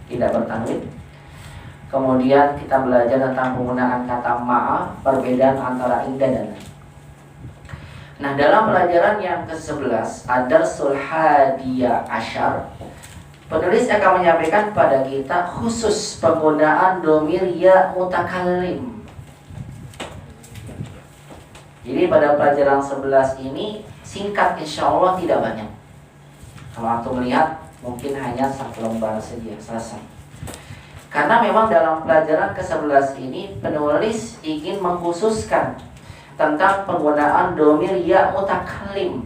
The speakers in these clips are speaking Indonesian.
tidak bertanwin. Kemudian kita belajar tentang penggunaan kata ma'a, perbedaan antara indah dan la. Nah, dalam pelajaran yang ke-11 Ad-Darsul Hadiya Asyar, penulis akan menyampaikan pada kita khusus penggunaan domir ya mutakallim. Jadi pada pelajaran 11 ini singkat, insya Allah tidak banyak. Kalau antum melihat mungkin hanya 1 lembar saja selesai. Karena memang dalam pelajaran ke-11 ini penulis ingin mengkhususkan tentang penggunaan domir ya mutakallim.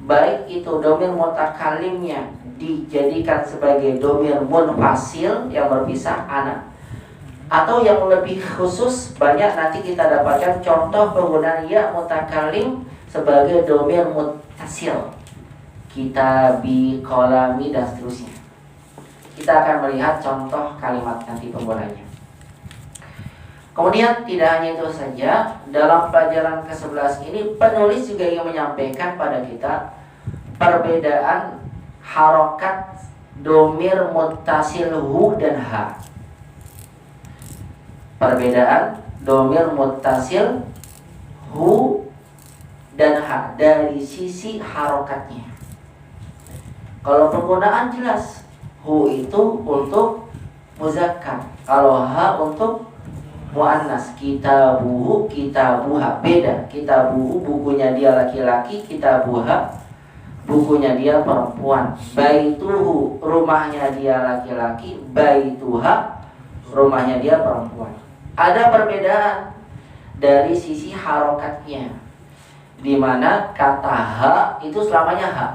Baik itu domir mutakallimnya dijadikan sebagai domir munfasil yang berpisah ana, atau yang lebih khusus banyak nanti kita dapatkan contoh penggunaan ya mutakallim sebagai domir muttasil, kitabi, qalami, dan seterusnya. Kita akan melihat contoh kalimat nanti penggunaannya. Kemudian tidak hanya itu saja, dalam pelajaran ke-11 ini penulis juga ingin menyampaikan pada kita perbedaan harokat domir muttasil hu dan ha. Perbedaan domir muttasil hu dan ha dari sisi harokatnya. Kalau penggunaan jelas, hu itu untuk muzakkar, kalau ha untuk muannas. Kitabuhu, kitabuha, beda. Kitabuhu bukunya dia laki-laki, kitabuha bukunya dia perempuan. Baituhu rumahnya dia laki-laki, baituha rumahnya dia perempuan. Ada perbedaan dari sisi harokatnya, di mana kata ha itu selamanya ha,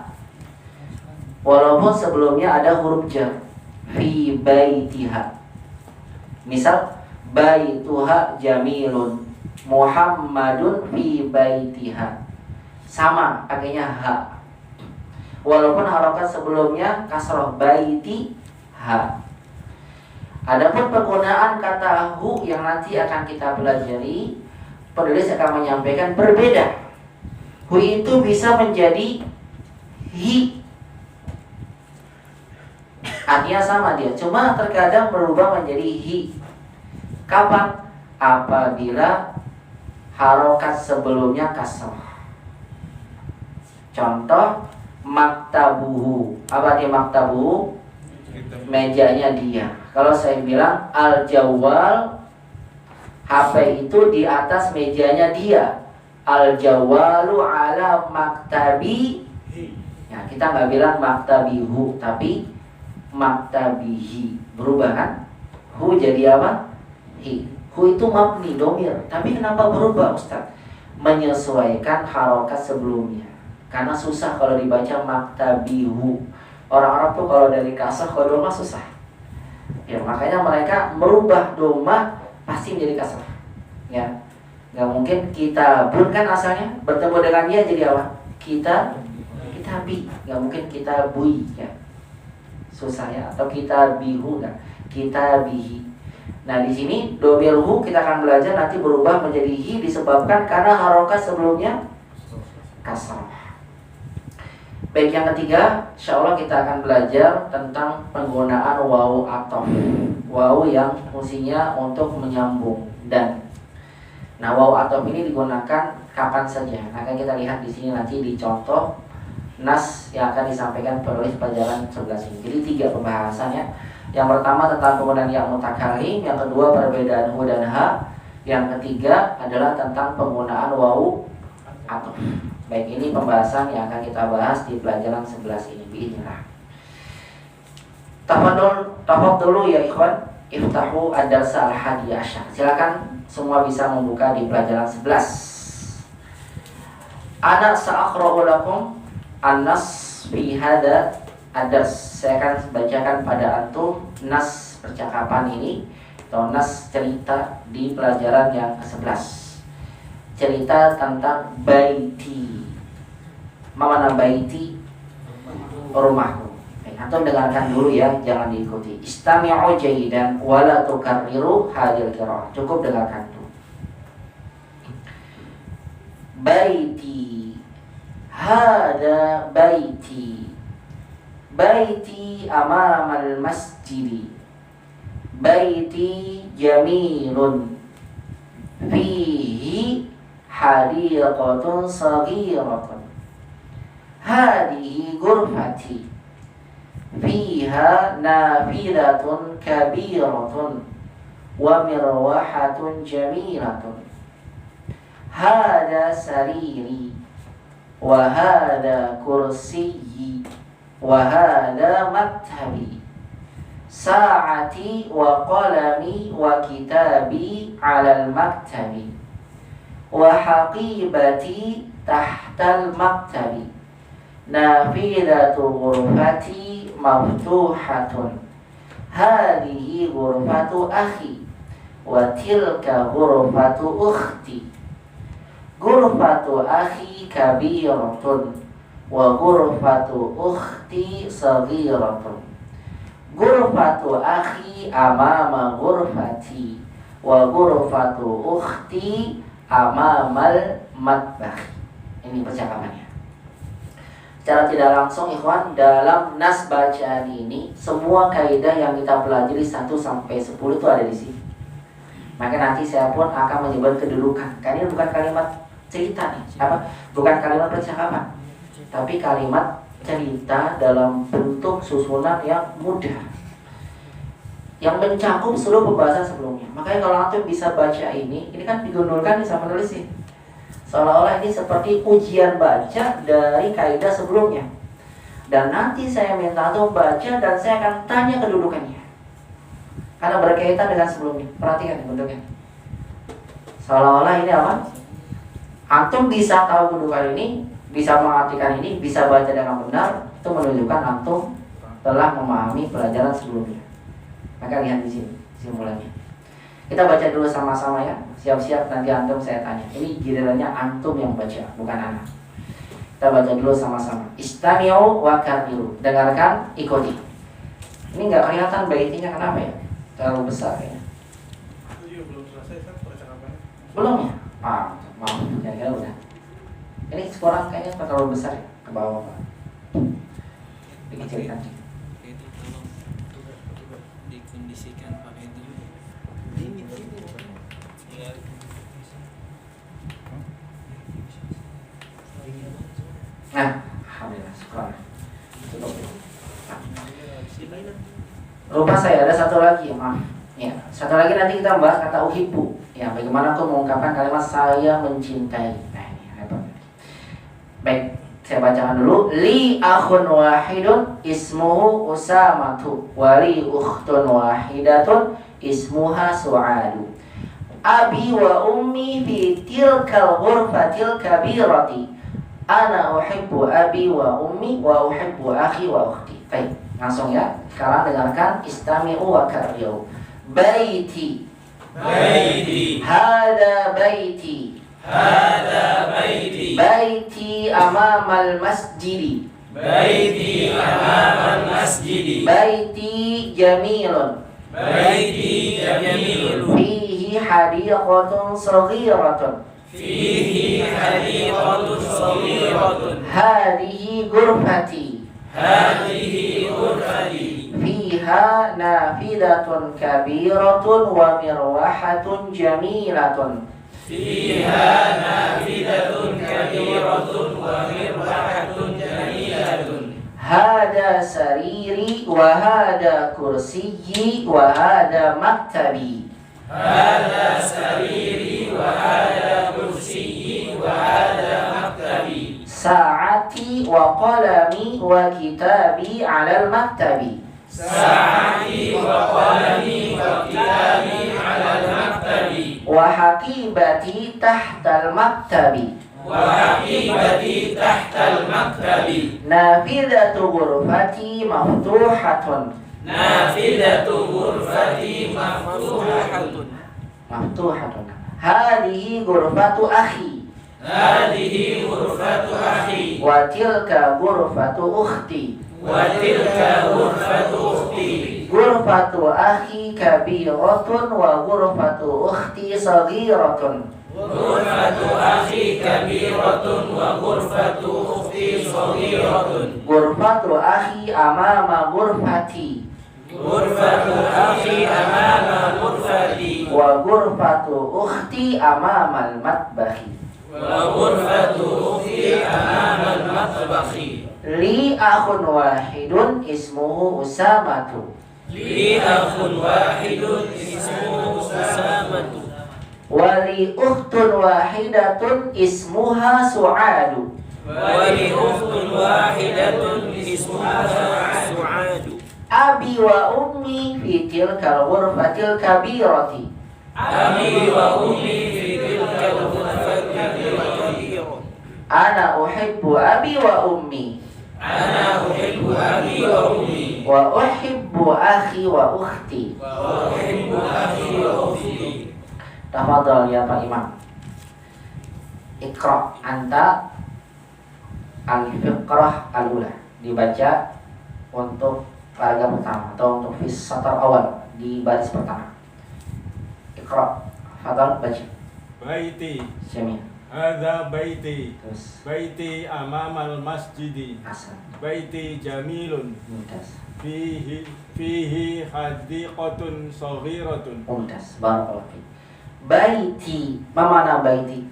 walaupun sebelumnya ada huruf jar. Fi baitiha, misal baituha jamilun, Muhammadun fi baitiha, sama pakainya ha, walaupun harokat sebelumnya kasroh, baiti ha. Adapun penggunaan kata hu yang nanti akan kita pelajari, penulis akan menyampaikan berbeda. Hu itu bisa menjadi hi, artinya sama dia, cuma terkadang berubah menjadi hi. Kapan? Apabila harokat sebelumnya kasroh. Contoh maktabuhu. Apa dia maktabuhu? Mejanya dia. Kalau saya bilang al-jawwal, HP itu di atas mejanya dia. Al-jawwalu ala maktabi. Ya, kita nggak bilang maktabihu, tapi maktabihi. Berubah kan? Hu jadi apa? Hi. Hu itu mabni domir, tapi kenapa berubah Ustaz? Menyesuaikan harokat sebelumnya. Karena susah kalau dibaca maktabihu. Orang-orang tuh kalau dari kasrah ke doma susah. Ya, makanya mereka merubah doma pasti menjadi kasrah. Ya, nggak mungkin kitabun kan asalnya bertemu dengan dia jadi apa? Kitabi. Nggak mungkin kitabui ya. Susah ya. Atau kitabihu kan? Kitabihi. Nah, di sini domir hu kita akan belajar nanti berubah menjadi hi disebabkan karena harokat sebelumnya kasrah. Baik, yang ketiga, insya Allah kita akan belajar tentang penggunaan wawu atof. Wawu yang fungsinya untuk menyambung dan. Nah, wawu atof ini digunakan kapan saja. Akan kita lihat di sini nanti di contoh nas yang akan disampaikan penulis pelajaran 11 ini. Jadi 3 pembahasannya. Yang pertama tentang penggunaan yang mutakallim, yang kedua perbedaan hu dan ha, yang ketiga adalah tentang penggunaan wawu atof. Baik, ini pembahasan yang akan kita bahas di pelajaran 11 ini biidznillah. Tafadholu ya ikhwan, iftahu ad-darsa al-hadiyah asyar. Silakan semua bisa membuka di pelajaran 11. Ana sa'aqra'u lakum an-nas fi hada ad-dars. Saya akan bacakan pada antum nas percakapan ini atau nas cerita di pelajaran yang ke-11. Cerita tentang baiti. Mana baiti? Rumahku. Antum dengarkan dulu ya, jangan diikuti. Istami'u jayyidan wa la tukarriru hadhil qira'ah. Cukup dengarkan dulu. Baiti. Hada baiti. baiti amamal masjidi. Baiti jamilun fihi hadiqatun saghiratun. Hadihi ghurfati fiha nafilatun kabiratun wa mirwahatun jamilatun. Hada sariri wa hada kursiyyi wa hada maktabi. Sa'ati wa qalami wa kitabi 'alal maktabi. Wa haqibati tahtal maktabi. Nafidatu ghurfati maftuhatun. Hadihi ghurfatu akhi wa tilka ghurfatu ukhti. Ghurfatu akhi kabiratun wa ghurfatu ukhti saghiratun. Ghurfatu akhi amama ghurfati wa ghurfatu ukhti amamal matbakh. Ini percakapannya. Secara tidak langsung ikhwan, dalam nas bacaan ini semua kaidah yang kita pelajari 1 sampai 10 itu ada di sini. Maka nanti saya pun akan menyebut kedudukan. Karena ini bukan kalimat cerita nih, bukan kalimat percakapan, tapi kalimat cerita dalam bentuk susunan yang mudah, yang mencakup seluruh pembahasan sebelumnya. Makanya kalau antum bisa baca ini kan digundulkan sama penulis ini, seolah-olah ini seperti ujian baca dari kaidah sebelumnya. Dan nanti saya minta antum baca dan saya akan tanya kedudukannya, karena berkaitan dengan sebelumnya. Perhatikan bentuknya, seolah-olah ini apa? Antum bisa tahu kedudukan ini, bisa mengartikan ini, bisa baca dengan benar. Itu menunjukkan antum telah memahami pelajaran sebelumnya. Maka lihat di sini simpulannya. Kita baca dulu sama-sama ya. Siap-siap nanti antum saya tanya. Ini gilirannya antum yang baca, bukan anak. Kita baca dulu sama-sama. Istami'u wa karbiru. Dengarkan, ikuti. Ini nggak kelihatan baitinya, kenapa ya? Terlalu besar ya. Belum selesai kan percakapannya? Belum ya? Maaf, kira-kira udah. Ini sekarang kayaknya terlalu besar ya, ke bawah Pak. Dikecilkan. Itu tolong dikondisikan pakai itu juga. Ini ya. Nah, alhamdulillah, sekarang cukup. Lupa saya ada satu lagi, maaf. Ya, satu lagi nanti kita bahas kata uhibbu. Ya, bagaimana aku mengungkapkan kalimat saya mencintai. Nah, ini repot. Baik, saya bacakan dulu. Li akhun wahidun ismuhu Usamatu wa li ukhtun wahidatun ismuha Su'adu. Abi wa ummi fi tilkal ghurfatil kabirati. Ana uhibbu abi wa ummi wa uhibbu akhi wa ukhti. Baik, langsung ya. Sekarang dengarkan istami'u wa karbiru. Baiti. Baiti. Hada baiti. Hada baiti. Baiti amamal masjidi. Baiti amamal masjidi. Baiti jamilun. Baiti jamilun. Fihi hadiqatun saghiratun. Fihi hadiqatun saghiratun. Hadihi ghurfati. Hadihi ghurfati. Fiha nafidatun kabiratun wa mirwahatun jamilatun. Fiha nafidatun kabiratun wa mirwahatun jamilatun. Hada sariri wa hada kursiyyi wa hada maktabi. Hada sariri wa hada kursiyyi wa hada maktabi. Sa'ati wa qalami wa kitabi 'alal maktabi. Sa'ati wa qalami wa kitabi 'alal maktabi. Wa haqibati tahtal maktabi. Wa haqibati tahtal maktabi. Nafidatu ghurfati maftuhatun. Nafidatu ghurfati maftuhatun. Maftuhatun. Hadihi ghurfatu akhi. Hadihi ghurfatu akhi. Wa tilka ghurfatu ukhti. Wa tilka ghurfatu ukhti. Ghurfatu akhi kabiratun wa ghurfatu ukhti saghiratun. Ghurfatu akhi kabiratun wa ghurfatu ukhti saghiratun. Ghurfatu akhi amama ghurfati. Ghurfatu akhi amama ghurfati. Wa ghurfatu ukhti amama al-matbahi. Wa ghurfatu ukhti amama al-matbahi. Li akhun wahidun ismuhu Usamatu. Li akhun wahidun ismuhu Usamatu. Wa li ukhtun wahidatun ismuha Su'adu. Wa li ukhtun wahidatun ismuha Su'adu. Abi wa ummi fi tilkal ghurfatil kabirati. Abi wa ummi fi tilkal ghurfatil kabirati. Ana uhibbu abi wa ummi. Ana uhibbu abi wa ummi. Wa uhibbu akhi wa ukhti. Wa uhibbu akhi wa ukhti. Tafadhal ya Pak Imam. Iqra anta al-fiqrah al-ula. Dibaca untuk paragraf pertama atau untuk satar awal di baris pertama. Iqra. Fadhal baca. Baiti, Syamil. hadza baiti, Terus baiti amamal masjidi, Hasan. baiti jamilun, Mumtaz. fihi hadiqatun saghiratun. Mumtaz. Barakallahu fiik. Baiti. Ma mana baiti?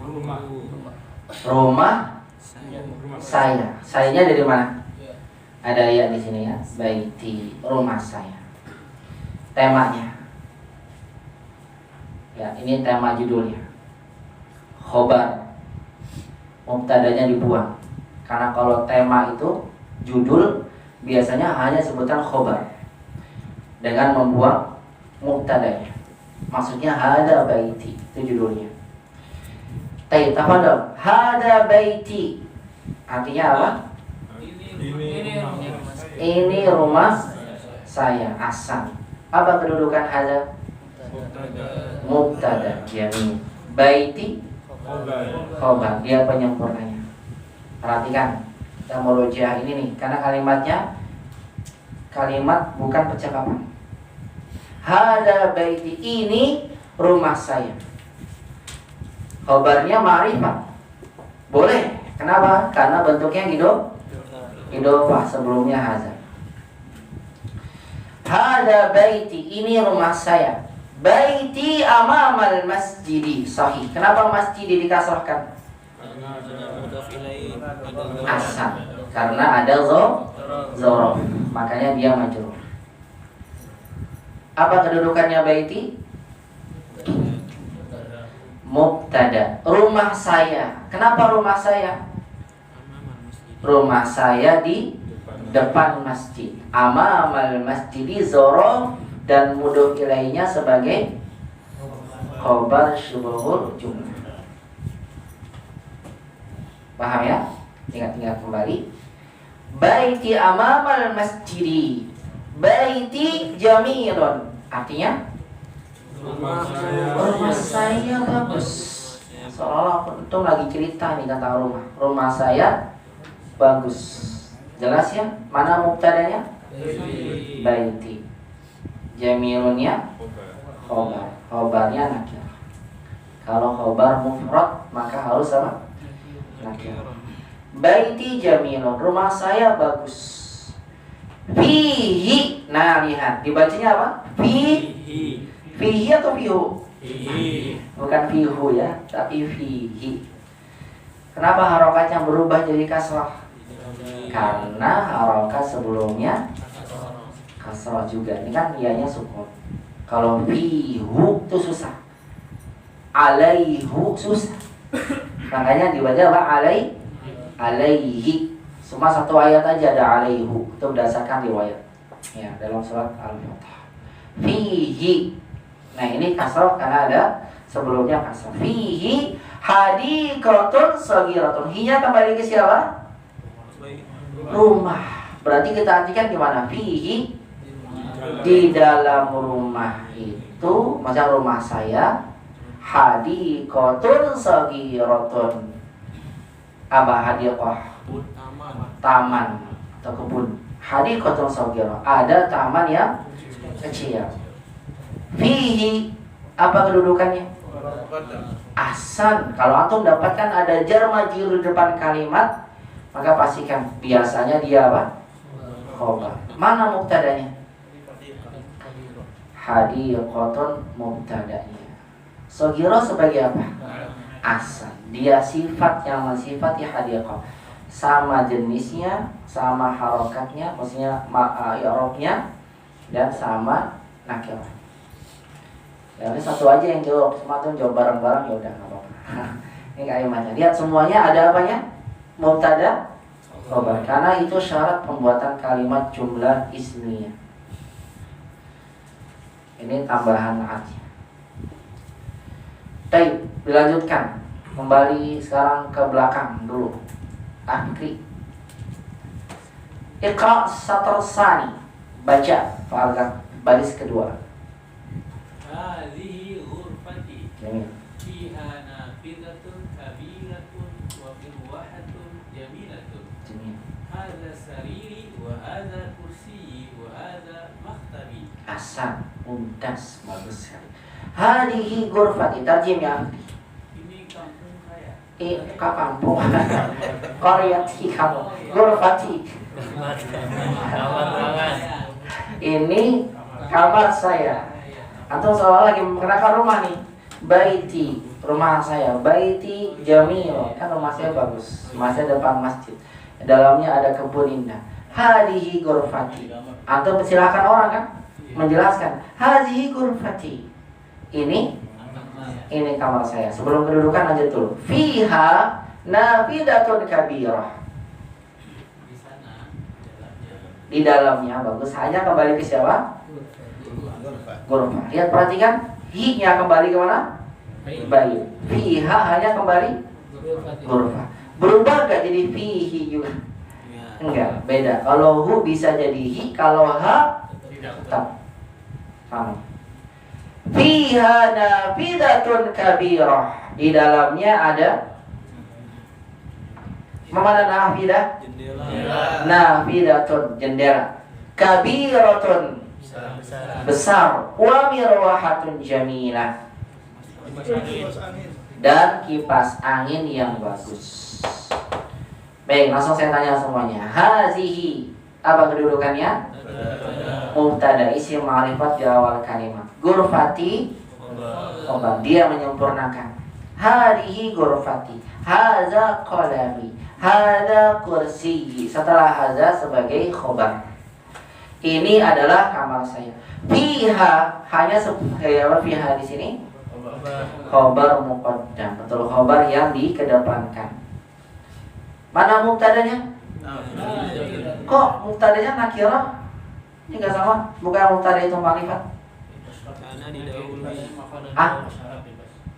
Rumah. Rumah Rumah. saya. Sayanya dari mana? Ada ayat di sini ya. Baiti, rumah saya. Temanya. Ya, ini tema judulnya. Khobar. Mubtadanya dibuang. Karena kalau tema itu judul biasanya hanya sebutan khobar dengan membuang mubtadanya. Maksudnya hada baiti, itu judulnya. Tafadhal. Hada baiti. Artinya apa? Ini rumah saya. Asal. Apa kedudukan hada? Mubtada. Yani baiti khobar. Dia penyempurnanya. Perhatikan terminologi ini nih, karena kalimatnya kalimat bukan percakapan. Hada baiti, ini rumah saya. Khobarnya ma'rifat. Boleh. Kenapa? Karena bentuknya idofah sebelumnya hadza. Hada baiti, ini rumah saya. Baiti amamal masjidi. Sahih. Kenapa masjidi dikasrahkan? Asal. Karena ada zorof. Makanya dia majrur. Apa kedudukannya baiti? Mubtada. Rumah saya. Kenapa rumah saya? Rumah saya di depan masjid. Amamal masjidi zorof dan mudhof ilainya sebagai khobar syubuhul jumlah. Paham ya? Ingat-ingat kembali. Baiti amamal masjidi. Baiti jamilun. Artinya rumah saya bagus. Seolah untung lagi cerita nih tentang rumah. Rumah saya bagus. Jelas ya? Mana mubtadanya? Baiti. Jamilunnya khobar. Khobarnya nakir. Kalau khobar mufrad maka harus apa? Nakir. Baiti jamilun. Rumah saya bagus. Fihi. Nah lihat, dibacanya apa? Fihi atau fihu? Bukan fihu ya, tapi fihi. Kenapa harokatnya berubah jadi kasrah? Karena harokat sebelumnya kasrah juga. Ini kan ianya sukun. Kalau fihu itu susah. Alaihu susah. Makanya dibaca apa? Alaihi. Cuma satu ayat aja ada alaihu. Itu berdasarkan riwayat. Ya, dalam surat Al-Fatah. Fihi. Nah, ini kasrah karena ada sebelumnya kasrah. Fihi hadiqatun saghiratun. Hinya kembali ke siapa? Rumah. Berarti kita artikan gimana? Fihi di dalam rumah itu, macam rumah saya, hadiqatun saghiratun. Apa hadiqah? Taman atau kebun. Hadiqatun saghirah. Ada taman yang kecil. Fihi apa kedudukannya? Ahsan. Kalau antum dapatkan ada jar majrur di depan kalimat, maka pastikan biasanya dia apa? Khobar. Mana mubtadanya? Hadiqatun mubtadanya. Soghiro sebagai apa? Ahsan. Dia sifat yang mensifati hadiqah. Sama jenisnya, sama harokatnya, maksudnya i'rabnya, dan sama nakirah. Ya, ini satu aja yang jawab, semua tuh jawab bareng-bareng ya udah nggak apa-apa. Ini kalimatnya. Lihat semuanya ada apanya? Mubtada, khobar. Karena itu syarat pembuatan kalimat jumlah ismiyah. Ini tambahan naatnya. Baik, dilanjutkan. Kembali sekarang ke belakang dulu. Fikri. Iqra satr sani. Baca paragraf baris kedua. Hadhihi ghurfati Jamil. fiha nafidatun kabiratun wa mirwahatun jamilatun. Jamil. Hadza sariri wa hadza kursiyyi wa hadza makhtabi. Ahsan, mumtaz, bagus sekali. Hadihi ghurfati, tarjim ya. Ini kampung saya. Kampung. Qaryati kamu. Ghurfati. Ini kamar saya. Antum seolah lagi mengenakan rumah nih. Baiti, rumah saya. Baiti jamil. Kan rumah saya bagus. Rumah saya depan masjid. Dalamnya ada kebun indah. Hadihi ghurfati. Antum silakan orang kan menjelaskan. Hadihi ghurfati. Ini kamar saya. Sebelum kedudukan lanjut dulu. Fiha nafidatun kabirah. Di sana Di dalamnya bagus. Hanya kembali ke siapa? Ghurfah. Lihat perhatikan. Hi-nya kembali ke mana? Bayi. Fiha hanya kembali ghurfah. Berubah gak jadi fihi juga? Enggak, beda. Kalau hu bisa jadi hi, kalau ha tetap sama. Fiha nafidatun kabirah. Di dalamnya ada mana nafidah? Nafidatun, jendela. Kabiratun, besar. Wa mirwahatun jamilah, dan kipas angin yang bagus. Baik, langsung saya tanya semuanya. Hazihi, apa kedudukannya? Mubtada, isim ma'rifat di awal kalimat. Ghurfati, khobar, dia menyempurnakan. Hadihi ghurfati, hadza qalami, hadza kursi. Setelah hadza sebagai khobar. Ini adalah kamar saya. Fiha, hanya fiha di sini khobar muqaddam. Betul, khobar yang dikedepankan. Mana mubtadanya? Kok mubtadanya nakirah? Ini enggak sama, bukan mubtada itu ma'rifat.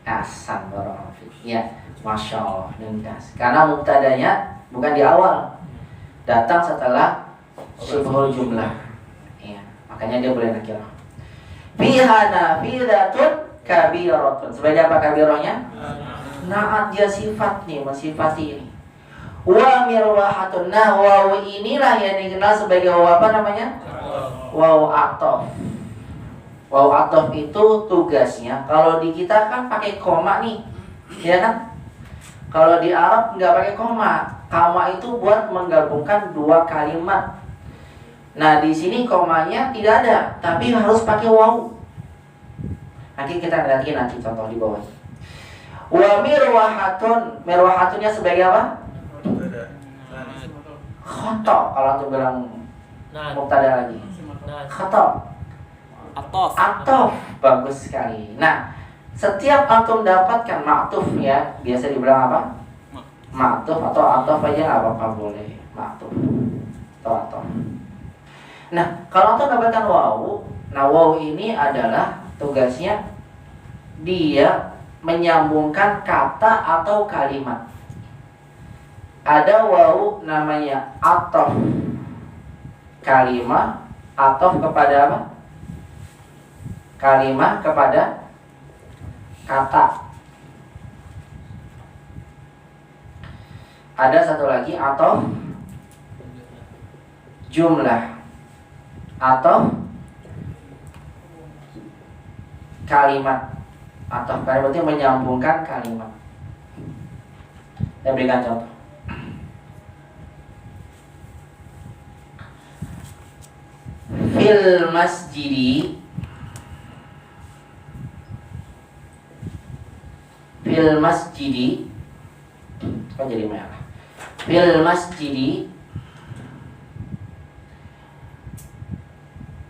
Ahsan, barakallahu fiik. Ya, Masya Allah, lintas. Karena mubtadanya bukan di awal, datang setelah syubhul jumlah. Ya, makanya dia boleh nakirah. Fiha nafidatun kabiratun. Sebagai apa kabirahnya? Naat, dia sifat nih, mensifati ini. Wa mirwahatun. Nah, waw inilah yang dikenal sebagai waw apa namanya? Waw atof. Waw atof itu tugasnya, kalau di kita kan pakai koma nih, ya kan? Kalau di Arab nggak pakai koma. Koma itu buat menggabungkan dua kalimat. Nah, di sini komanya tidak ada, tapi harus pakai waw. Nanti kita lihat nanti contoh di bawah. Wa mirwahatun. Mirwahatunnya sebagai apa? Khoto. Kalau antum bilang mubtada lagi. Khoto. Atof. Bagus sekali. Nah, setiap antum dapatkan ma'tuf ya, biasa dibilang apa? Ma'tuf atau atof aja nggak apa-apa, boleh. Ma'tuf atau atof. Nah, kalau antum dapatkan waw, nah waw ini adalah tugasnya dia menyambungkan kata atau kalimat. Ada waw namanya atof kalimah, atof kepada apa? Kalimah kepada kata. Ada satu lagi atof jumlah, atau kalimat, Ataf kalimat berarti menyambungkan kalimat. Saya berikan contoh. Fil masjidi, fil masjidi, kok jadi merah? Fil masjidi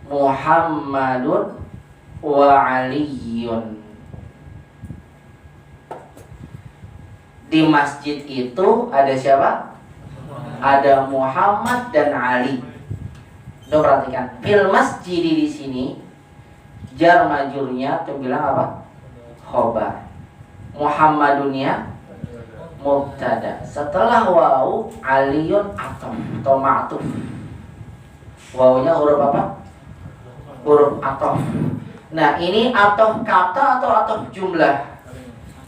Muhammadun wa Aliyun. Di masjid itu ada siapa? Ada Muhammad dan Ali. Tuh perhatikan, fil masjidi di sini jar majurnya tuh bilang apa? Khobar. Muhammadunnya mubtada. Setelah waw Aliyun ataf atau ma'tuf. Wawunya huruf apa? Huruf ataf. Nah, ini ataf kata atau ataf jumlah?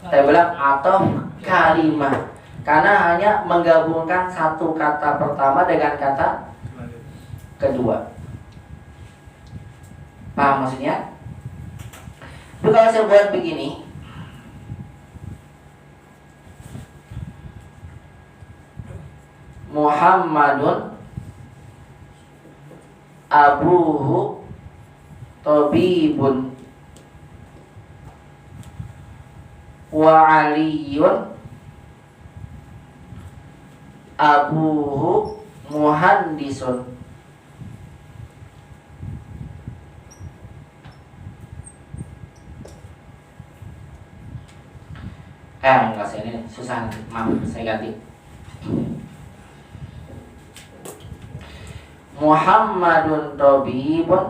Saya bilang ataf kalimat, karena hanya menggabungkan satu kata pertama dengan kata kedua. Paham maksudnya? Tapi kalau saya buat begini, Muhammadun abuhu tabibun wa Aliyun abuhu muhandisun. Enggak, saya ini susah nanti. Maaf, saya ganti. Muhammadun tabibun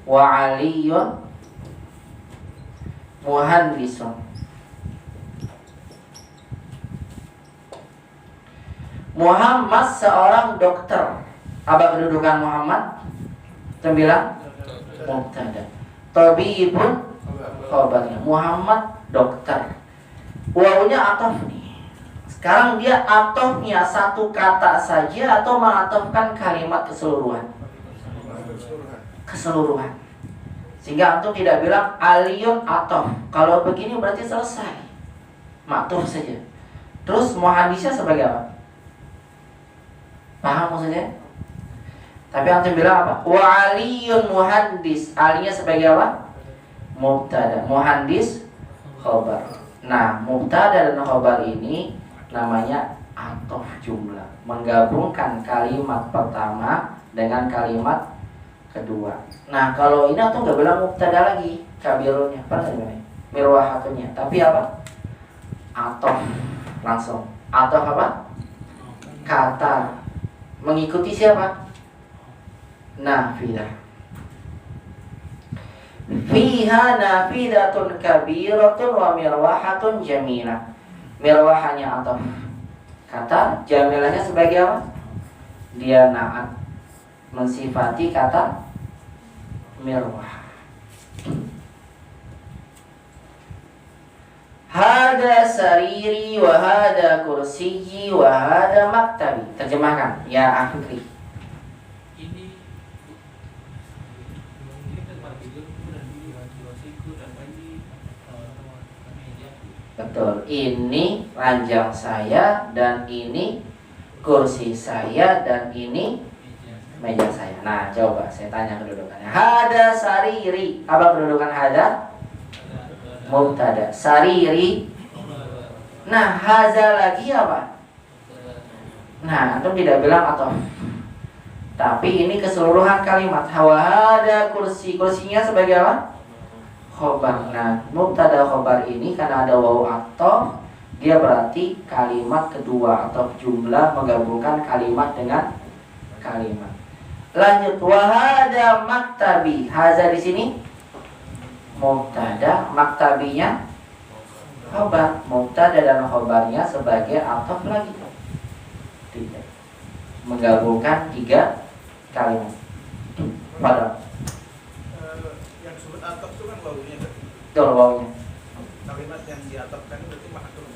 wa Aliyun muhandisun. Muhammad seorang dokter. Apa kedudukan Muhammad? Sembilan mubtada. Tabibun khabarnya. Muhammad dokter. Wawunya ataf nih. Sekarang dia atofnya satu kata saja atau mengatofkan kalimat keseluruhan? Keseluruhan. Sehingga antum tidak bilang Aliyun atof. Kalau begini berarti selesai, maktuf saja. Terus muhandisnya sebagai apa? Paham maksudnya? Tapi antum bilang apa? Wa Aliyun muhandis. Alinya sebagai apa? Mubtada. Muhandis khobar. Nah, mubtada dan khobar ini namanya atof jumlah, menggabungkan kalimat pertama dengan kalimat kedua. Nah, kalau ini atau nggak bilang mubtada lagi, kabirunnya, apa namanya? Mirwahatunya. Tapi apa? Atof langsung. Atof apa? Kata. Mengikuti siapa? Nafidah. Fiha nafidatun kabiratun wa mirwahatun jamilah. Mirwahanya atof kata, jamilahnya sebagai apa? Dia naat, mensifati kata mirwah. Hada sariri wa hada kursiyi wa hada maktabi. Terjemahkan ya Afri. Ini tempat tidurku dan ini kursiku dan ini meja. Betul. Ini ranjang saya dan ini kursi saya dan ini meja saya. Nah, coba saya tanya kedudukannya. Hada sariri. Apa kedudukan hada? Mubtada. Sariri. Nah, haza lagi apa? Nah, antum tidak bilang atau. Tapi ini keseluruhan kalimat. Hada kursi. Kursinya sebagai apa? Khobar. Nah, mubtada khobar ini karena ada waw atau, dia berarti kalimat kedua atau jumlah menggabungkan kalimat dengan kalimat. Lanjut, wahada maktabi. Haza di sini mubtada, maktabinya khobar. Mubtada dan khobarnya sebagai ataf lagi. Tidak. Menggabungkan tiga kalimat. Pada Yang disebut atap itu kan wawunya berarti. betul wawunya. Kalimat yang diatapkan itu berarti ma'tuf.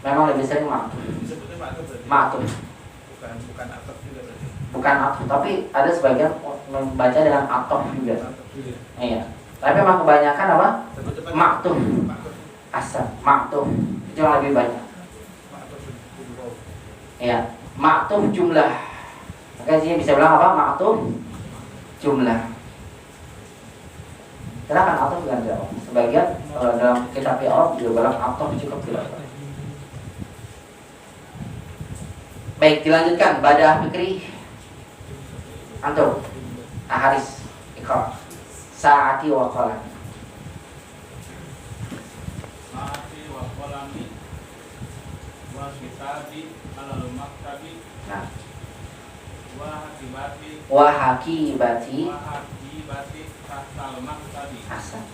Memang lebih sering ma'tuf. Disebutnya ma'tuf berarti. Ma'tuf. Bukan atap juga berarti. Bukan ataf, tapi ada sebagian membaca dengan atof juga. Iya. Tapi memang kebanyakan apa? Maktuf. Asal maktuf itu yang lebih banyak. Iya, maktuf jumlah. Maka sini bisa bilang apa? Maktuf jumlah. Silakan atof dengan jawab. Sebagian kalau dalam kitab Arab juga bilang atof cukup tidak. Baik, dilanjutkan Badah Fikri. Antum Haris Iqra Saati wa qalam. Saati wa qalami wa kitabi alal maktabi Nah, wa hakibati wa hakibati tahtal maktabi. asal.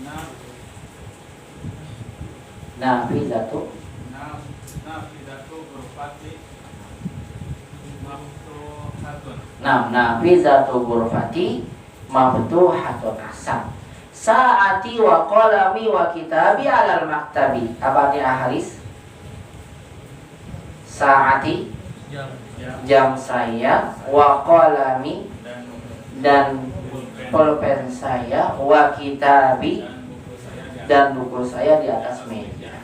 Nah, Nafizatu nafidatu ghurfati maftuhatun. Nafizatu ghurfati maftuhatun asal. Saati wa qalami wa kitabi alal maktabi. Apa artinya Haris? Saati jam saya, wa qalami dan pulpen saya, wa kitabi dan buku saya di atas meja.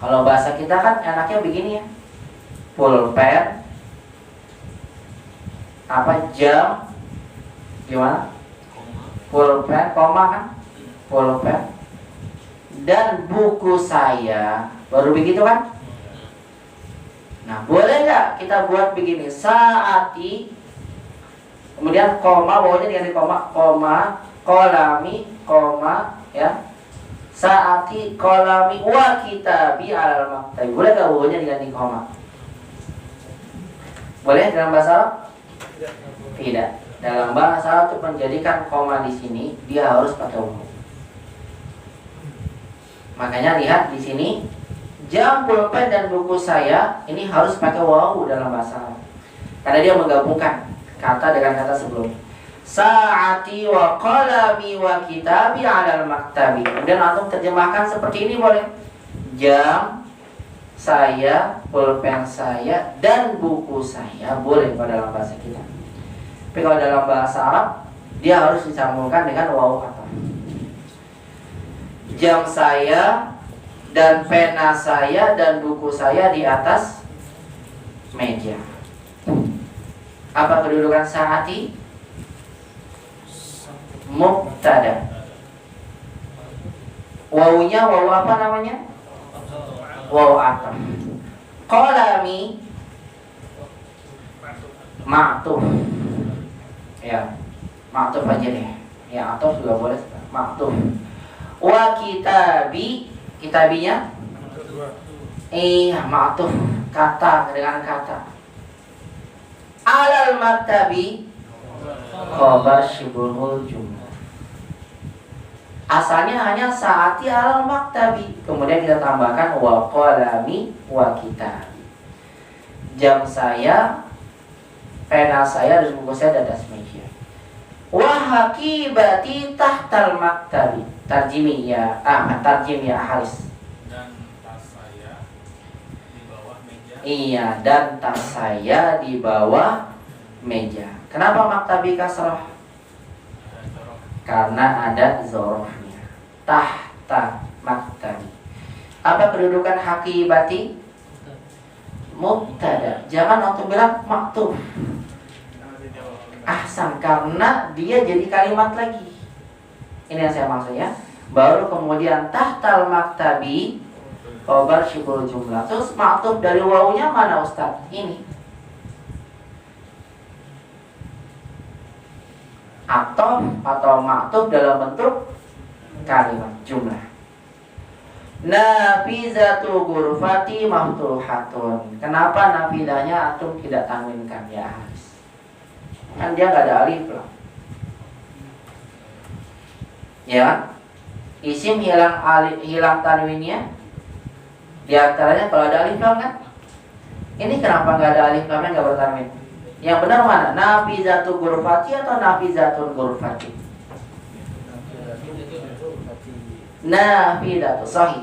Kalau bahasa kita kan enaknya begini ya, pulpen, apa jam, gimana? Pulpen, koma kan? Pulpen dan buku saya, baru begitu kan? Nah, boleh nggak kita buat begini, saati, kemudian koma, bawahnya diganti koma, kolami, koma, ya, saati, kolami, wa kitabi alal maktabi. Boleh nggak bawahnya diganti koma? Boleh dalam bahasa Arab? Tidak. Dalam bahasa Arab untuk menjadikan koma di sini dia harus pakai wawu. Makanya lihat di sini. Jam, pulpen dan buku saya ini harus pakai wawu dalam bahasa Arab. Karena dia menggabungkan kata dengan kata sebelum. Saati wa qalami wa kitabi alal maktabi. Kemudian antum terjemahkan seperti ini boleh. Jam saya, pulpen saya dan buku saya boleh pada dalam bahasa kita. Tapi kalau dalam bahasa Arab dia harus disambungkan dengan wawu kata. Jam saya dan pena saya dan buku saya di atas meja. Apa kedudukan saati? Mubtada. Wawunya wawu apa namanya? Wawu ataf. Qalami ma'tuf. Ya, ma'tuf aja deh. Ya, ataf juga boleh. Ma'tuf. Wa kitabi, kitabinya ma'tuf, kata dengan kata. Alal maktabi khabar syibhul jumlah. Asalnya hanya saati alal maktabi, kemudian kita tambahkan wa qalami wa kitabi. Jam saya, pena saya dan buku saya di atas meja. Wa hakibati tahtal maktabi. Tarjim ya Haris. Dan tas saya di bawah meja. Iya, dan tas saya di bawah meja. Kenapa maktabi kasrah? Karena ada zorofnya. Tahta maktabi. Apa kedudukan hakibati? Mubtada. Jangan untuk bilang maktub. Ahsan, karena dia jadi kalimat lagi. Ini yang saya maksud ya. Baru kemudian tahtal maktabi khabar syibhul jumlah. Terus maktub dari wawunya mana Ustaz? Ini. Atau maktub dalam bentuk kalimat jumlah. Nafizatu ghurfati maftuhatun. Kenapa nafidahnya antum tidak tanwinkan ya Haris? Kan dia nggak ada alif lah. Ya, isim hilang tanwinnya. Di antaranya kalau ada alif lam kan? Ini kenapa nggak ada alif lamnya, nggak bertanwin? Yang benar mana? Nafizatu ghurfati atau nafizatun ghurfati? Nafizatu sahih.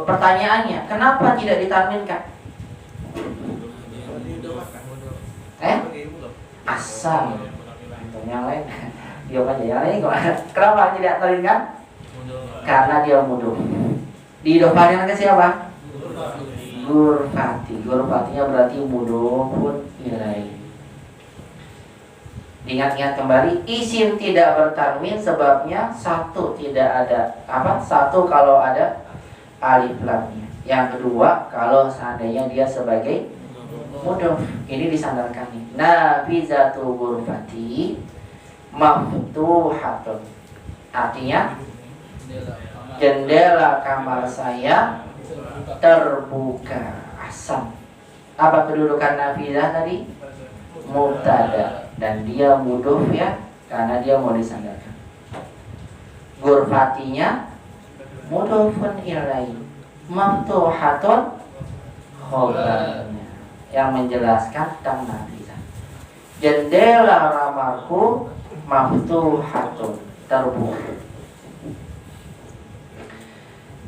Pertanyaannya, kenapa tidak ditanwinkan? Untuk yang lain dia aja yang lain kenapa tidak teringat? Karena dia mudhof. Diidhofakan ke siapa? Ghurfati. Ghurfatinya berarti mudhofun ilaih. Ingat-ingat kembali, isim tidak bertanwin sebabnya satu tidak ada satu kalau ada alif lamnya. Yang kedua kalau seandainya dia sebagai mudhof, ini disandarkan nih. Nafizatu ghurfati maftuhatun. Artinya jendela kamar saya terbuka. Ahsan. Apa kedudukan nafizah tadi? Mubtada, dan dia mudhof ya, karena dia mau disandarkan. Ghurfatinya mudhofun ilaihi, maftuhatun khobarnya, yang menjelaskan tentang nafizah. Jendela ramarku maftuhatun, terbuka.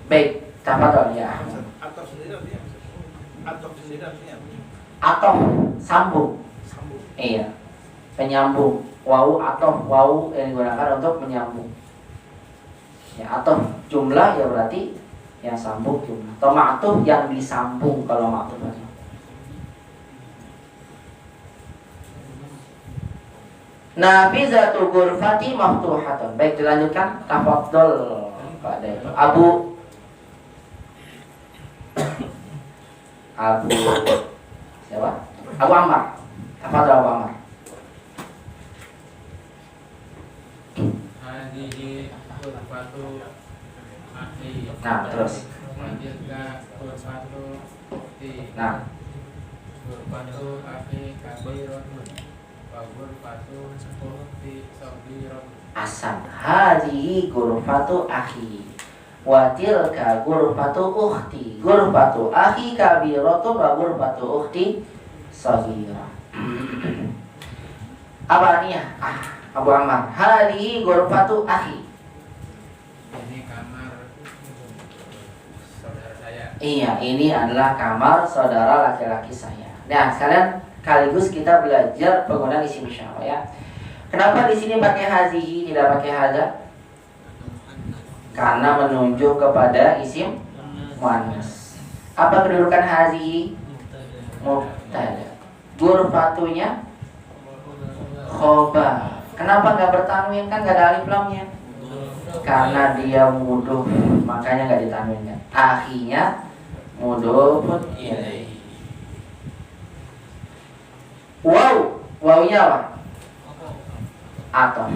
Baik, tafadhol ya. Atau sendiri artinya atau sendiri artinya Atau sambung. Iya, penyambung. Wau atau wau yang digunakan untuk menyambung. Ya, atau jumlah ya berarti yang sambung jumlah. Atau ma'tuf yang disambung kalau ma'tuf aja. Nafizatu ghurfati maftuhatun. Baik, dilanjutkan. Tafadhol pada itu. Abu siapa? Abu Ammar. Tafadhol Abu Ammar. Hadhihi ghurfatu akhi. Nah, terus. Tilka ghurfatu ukhti. Nah, Ghurfatu akhi kabiratun. Wa ghurfatu ukhti saghiratun. asan. Hadhihi ghurfatu akhi. Wa tilka ghurfatu ukhti. Ghurfatu akhi kabiratun wa ghurfatu ukhti saghirah. Apa artinya? Abu Ammar. Hadhihi ghurfatu akhi. Ini kamar saudara saya. Iya, ini adalah kamar saudara laki-laki saya. Nah, sekalian sekaligus kita belajar penggunaan isim isyarah ya. Kenapa di sini pakai hazihi tidak pakai hadza? Karena menunjuk kepada isim muannas. Apa kedudukan hazihi? Mubtada. Ghurfatunya khobar. Kenapa nggak bertanwin? Kan nggak ada alif lamnya. Karena dia mudhof, makanya nggak ditanwinkan. Akhinya mudhofun ilaihi. Wow, wawnya apa? Atau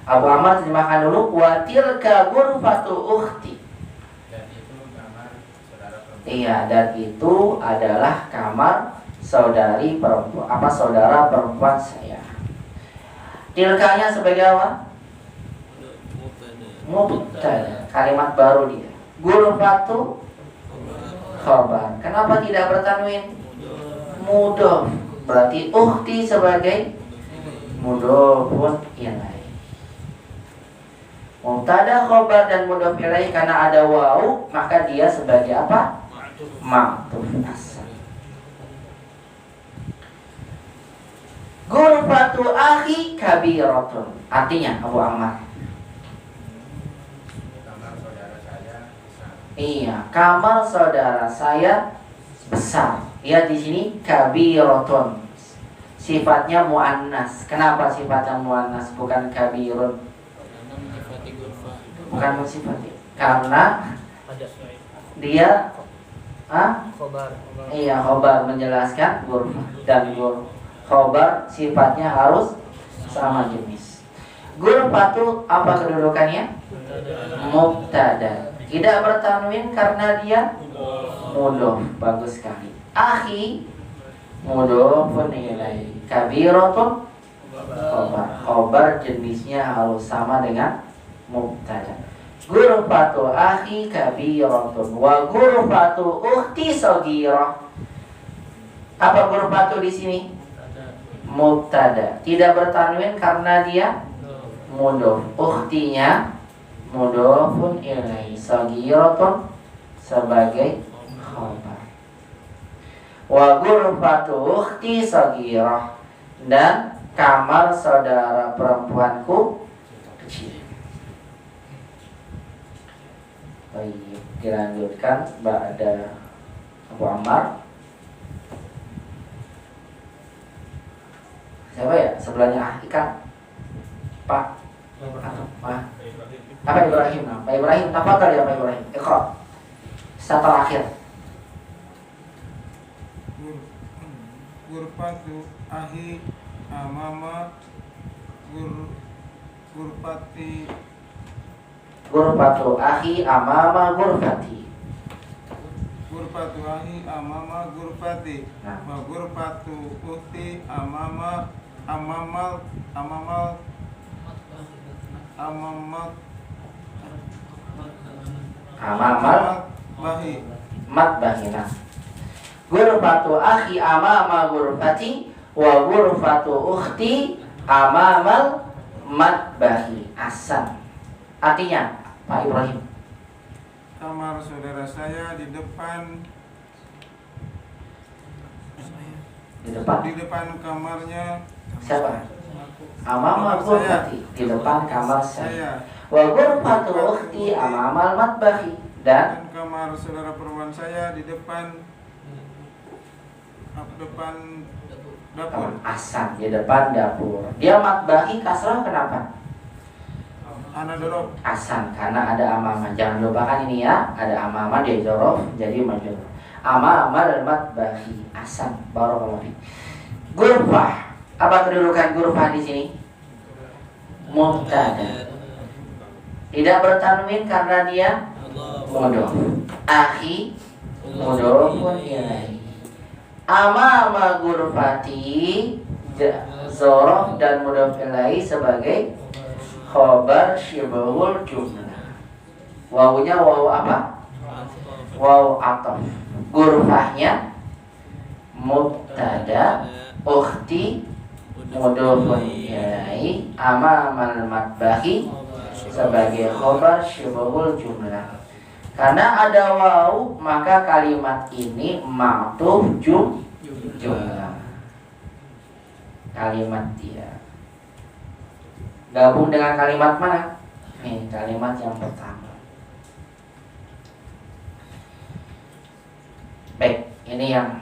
Abu Ammar terjemahkan dulu. Wa tilka ghurfatu ukhti. Dan itu kamar saudara perempuan. Iya, dan itu adalah kamar saudari perempuan, saudara perempuan saya. Tilkanya sebagai apa? Mubtada. Kalimat baru dia. Ghurfatu khabar. Kenapa tidak bertanwin? Mudhof. Berarti ukhti sebagai mudhofun ilaihi. Mubtada, khabar dan mudhof ilaihi karena ada wawu, maka dia sebagai apa? Ma'tuf asal. Ghurfatu akhi kabiratun. Artinya Abu Ammar. Kamar saudara saya besar. Iya, kamar saudara saya besar. Lihat di sini kabiratun. Sifatnya muannas. Kenapa sifatnya muannas bukan kabirun? Bukan mensifati. Karena dia Khobar. iya, khobar menjelaskan ghurfah dan khobar sifatnya harus sama jenis. Ghurfatu apa kedudukannya? Mubtada. Tidak bertanwin karena dia mudhof. Bagus sekali. Akhi mudhofun ilaihi. Kabiratun khobar. Khobar jenisnya harus sama dengan mubtada. Ghurfatu akhi kabiratun wa ghurfatu ukhti saghirah. Apa ghurfatu di sini? Mubtada. Tidak bertanwin karena dia mudhof. Ukhtinya mudhofun ilaihi. Saghiratun sebagai khabar. Wa ghurfatu ukhti saghirah. Dan kamar saudara perempuanku kecil. Baik, dilanjutkan ba'da Abu Ammar. Siapa ya sebelahnya Ikan? Pak atau Pak? Apa Ibrahim? Pak Ibrahim, tafadhal ya Pak Ibrahim. Iqra. Satu terakhir. Gurfatu ahi amama gurfati. Gurfatu akhi amama gurfati. Gurfatu ahi amama gurfati. Nah. Wa gurfatu ukhti amamal bahi. Matbahina. Gurfatu akhi amama gurfati wa gurfatu ukhti amamal matbahi. Asan. Artinya Pak Ibrahim, Kamar saudara saya di depan di depan kamarnya siapa? Amama gurfati, di depan kamar saya. saya. Wa gurfatu ukhti amamal matbahi. Dan Dan kamar saudara perempuan saya di depan dapur. Asan, di depan dapur. Dia matbahi kasrah kenapa? Ana dorob. Asan, karena ada amama. Jangan lupakan ini ya, ada amama dia jorof jadi majrur. Amamal matbahi. Asan, barakallahu fiik. Gurfah. Apa kedudukan gurfah di sini? Mubtada. Tidak bertanwin karena dia mudhof. Akhi mudhofun ilaihi. Amama gurfati zorof dan mudhof ilaihi sebagai khobar syibhul jumlah. Wawunya wawu apa? Wawu ataf. Gurfahnya mubtada, ukhti mudhofun ilaihi, amamal matbahi sebagai khobar syibhul jumlah. Karena ada wawu maka kalimat ini ma'tuf jumlah. Kalimat dia gabung dengan kalimat mana? Nih, kalimat yang pertama. Baik, ini yang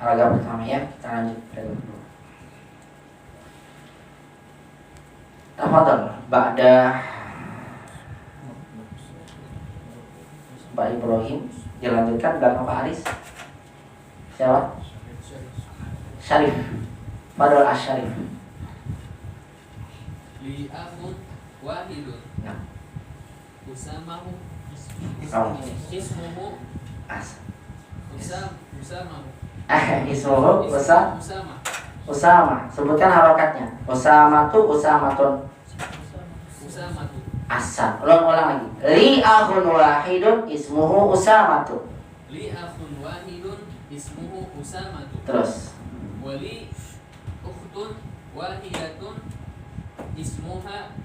paragraf pertama ya. Kita lanjut dulu. Tafadhal, ba'da Pak Ibrahim dilanjutkan belakang Pak Aris. Siapa? Syarif. Fadol Asyarif. Li akhun wahidun. Nah. Usamahu ismuhu Usamahu. Ismuhu Usama. Usama. Sebutkan harokatnya. Usamatu usamatun. Usamatu. Asan. Ulang lagi. Li akhun wahidun ismuhu usamatu. Li akhun wahidun ismuhu Usamatu. Terus. Wali ukhtun wahidatun ismuha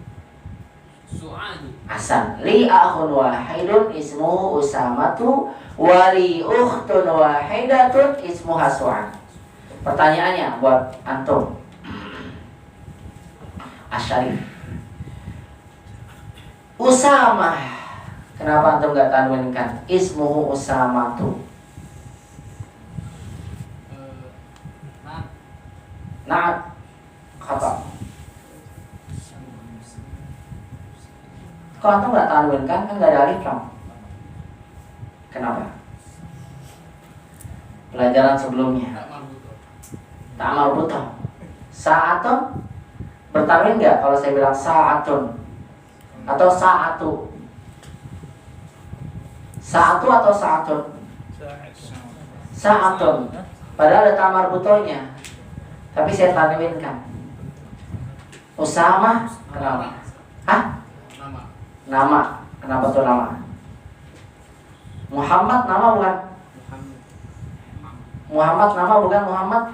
Su'adu. Asan. Li akhun wahidun ismuhu usamatu. Wali ukhtun wahidatun ismuha Su'ad. Pertanyaannya buat antum Asyarif. Usama. Kenapa antum gak tanwinkan? Ismuhu usamatu. Nah, kata. Kalau antum gak tanwinkan kan gak ada alif lam. Kenapa? Pelajaran sebelumnya tak marbutoh. Sa'atun bertanwin nggak kalau saya bilang sa'atun atau sa'atu? Sa'atu atau sa'atun? Sa'atun. Padahal ada ta marbutohnya, tapi saya tanwinkan. Usama kenapa? Hah? Nama. Kenapa tuh nama? Muhammad nama bukan? Muhammad nama bukan Muhammad?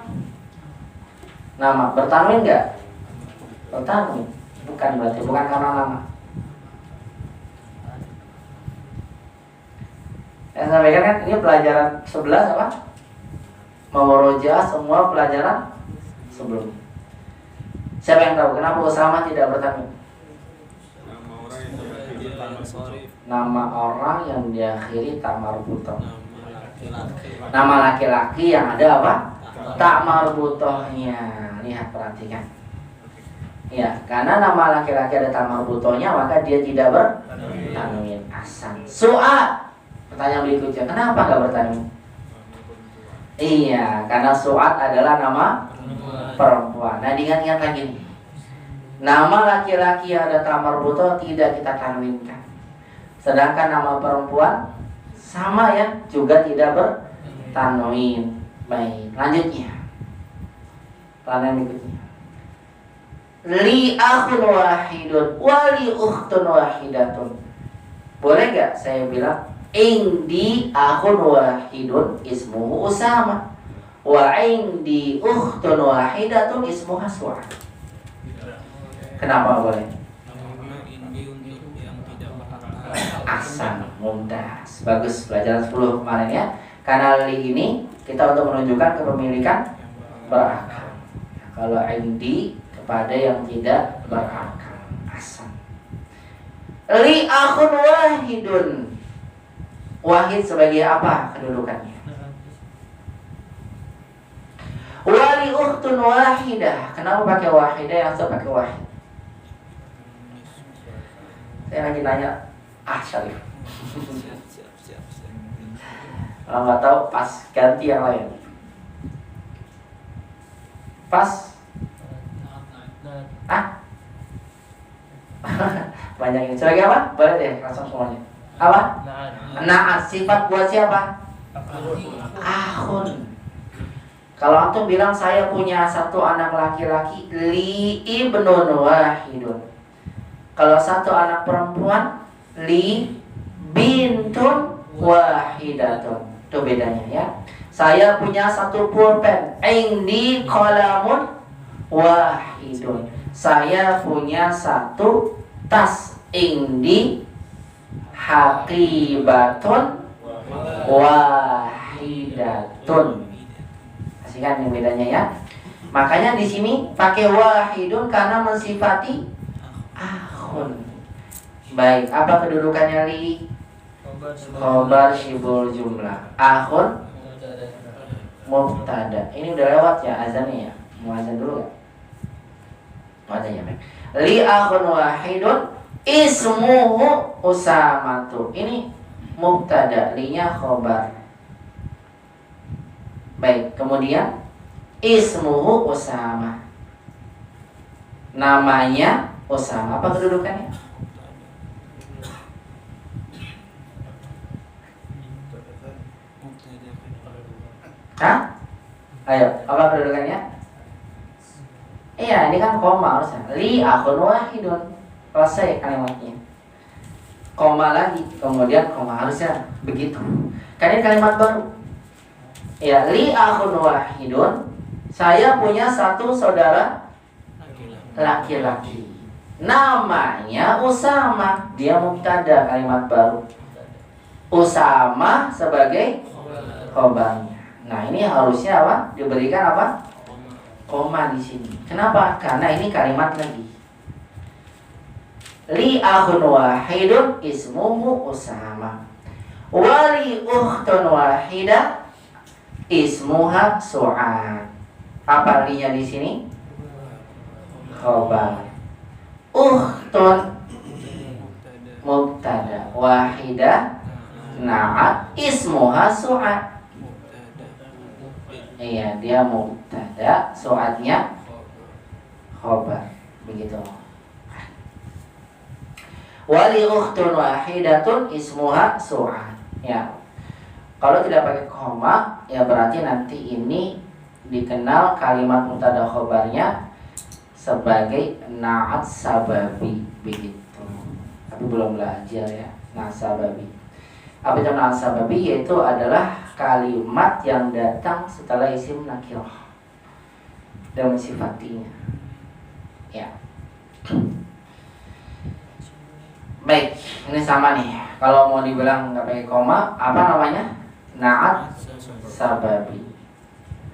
Nama bertanwin enggak? Bertanwin. Bukan berarti bukan karena nama. Saya sampaikan kan ini pelajaran 11 apa? Memurojaah semua pelajaran sebelumnya. Siapa yang tahu kenapa Usama tidak bertanwin? Nama orang yang diakhiri tak marbutoh. Nama laki-laki yang ada apa? Tak marbutohnya. Lihat, perhatikan. Ya, karena nama laki-laki ada tak marbutohnya, maka dia tidak bertanwin. Ahsan. Su'ad. Pertanyaan berikutnya, kenapa nggak bertanwin? Iya, karena Su'ad adalah nama perempuan. Nah, diingat-ingat lagi nih. Nama laki-laki yang ada tak marbutoh tidak kita tanwinkan. Sedangkan nama perempuan sama ya, juga tidak bertanwin. Baik, lanjutnya. Pertanyaan berikutnya. Li akhun wahidun wa li ukhtun wahidatun. Boleh gak saya bilang indi akhun wahidun ismuhu Usama wa indi ukhtun wahidatun ismuha Su'ad. Kenapa boleh? Ini untuk yang tidak berakal. Ahsan, mumtaz. Bagus, pelajaran 10 kemarin ya. Karena li ini kita untuk menunjukkan kepemilikan berakal. Kalau indi kepada yang tidak berakal. Ahsan. Li akhun wahidun. Wahid sebagai apa kedudukannya? Wali ukhtun wahidah. Kenapa pakai wahidah yang pakai wahid? Saya lagi nanya Syarif. Siap. Kalau nggak tahu pas ganti yang lain. Pas? Banyak yang sebagai apa? Boleh deh langsung semuanya. Apa? Naat. Sifat buat siapa? Akhun. Kalau antum bilang saya punya satu anak laki-laki, li ibnun wahidun. Kalau satu anak perempuan, li bintun wahidatun. Itu bedanya ya. Saya punya satu pulpen, indi qalamun wahidun. Saya punya satu tas, indi haqibatun wahidatun. Kasihkan yang bedanya ya. Makanya di sini pakai wahidun karena mensifati akhun. Baik, apa kedudukannya li? Khobar syibul jumlah. Akhun mubtada. Ini udah lewat ya azannya ya. Mau azan dulu gak? Mau azan ya, baik. Li akhun wahidun ismuhu Usamatu. Ini mubtada, li-nya khobar. Baik, kemudian ismuhu Usama. Namanya Usama. Apa kedudukannya? Hah? Ayo, apa kedudukannya? Iya, ini kan koma harusnya. Li akhun wahidun. Selesai kalimatnya. Koma lagi, kemudian koma, harusnya begitu. Kan ini kalimat baru. Ya, li akhun wahidun. Saya punya satu saudara laki-laki. Namanya Usama. Dia mubtada, kalimat baru. Usama sebagai khobarnya. Nah, ini harusnya apa? Diberikan apa? Koma di sini. Kenapa? Karena ini kalimat lagi. Li akhun wahidun ismuhu Usama. Wali ukhtun wahidah ismuha Su'ad. Apa linya di sini? Khobar. Ukhtun mubtada, wahidah na'at ismuha Su'ad. Iya, dia mubtada, Su'adnya khobar. Begitu. Wali ukhtun wahidatun ismuha Su'ad. Ya. Kalau tidak pakai koma, ya berarti nanti ini dikenal kalimat mubtada khobarnya sebagai na'at sababi, begitu. Tapi belum belajar ya, na'at sababi. Apa itu na'at sababi? Yaitu adalah kalimat yang datang setelah isim nakirah dan mensifatinya. Ya. Baik, ini sama nih. Kalau mau dibilang nggak pakai koma, apa namanya? Na'at sababi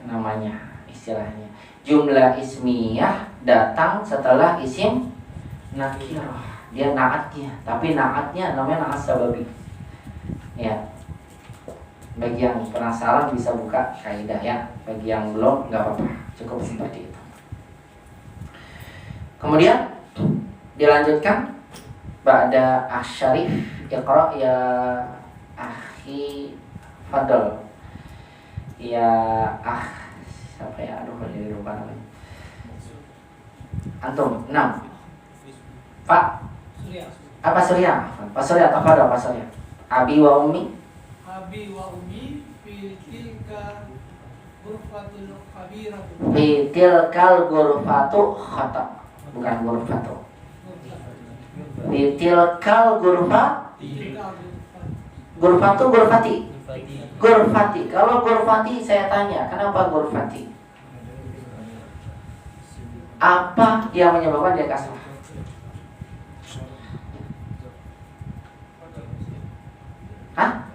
namanya, istilahnya. Jumlah ismiyah datang setelah isim nakirah. Dia naatnya, tapi naatnya namanya naat sababi. Ya. Bagi yang penasaran bisa buka kaidah ya. Bagi yang belum nggak apa-apa, cukup seperti itu. Kemudian dilanjutkan ba'da asy-syarif, iqra ya akhi fadl. Ya siapa ya? Aduh jadi lupa namanya. Antum, 6. Pak apa Surya? Pak Surya tafadhol Pak Surya. Abi wa ummi. Abi wa ummi fi tilka ghurfatul kabiratu. Fi tilkal ghurfatu khata. Bukan ghurfatu. Fi tilkal ghurfa. Ghurfatu ghurfati. Ghurfati. Kalau ghurfati saya tanya, kenapa ghurfati? Apa yang menyebabkan dia kasrah? Hah?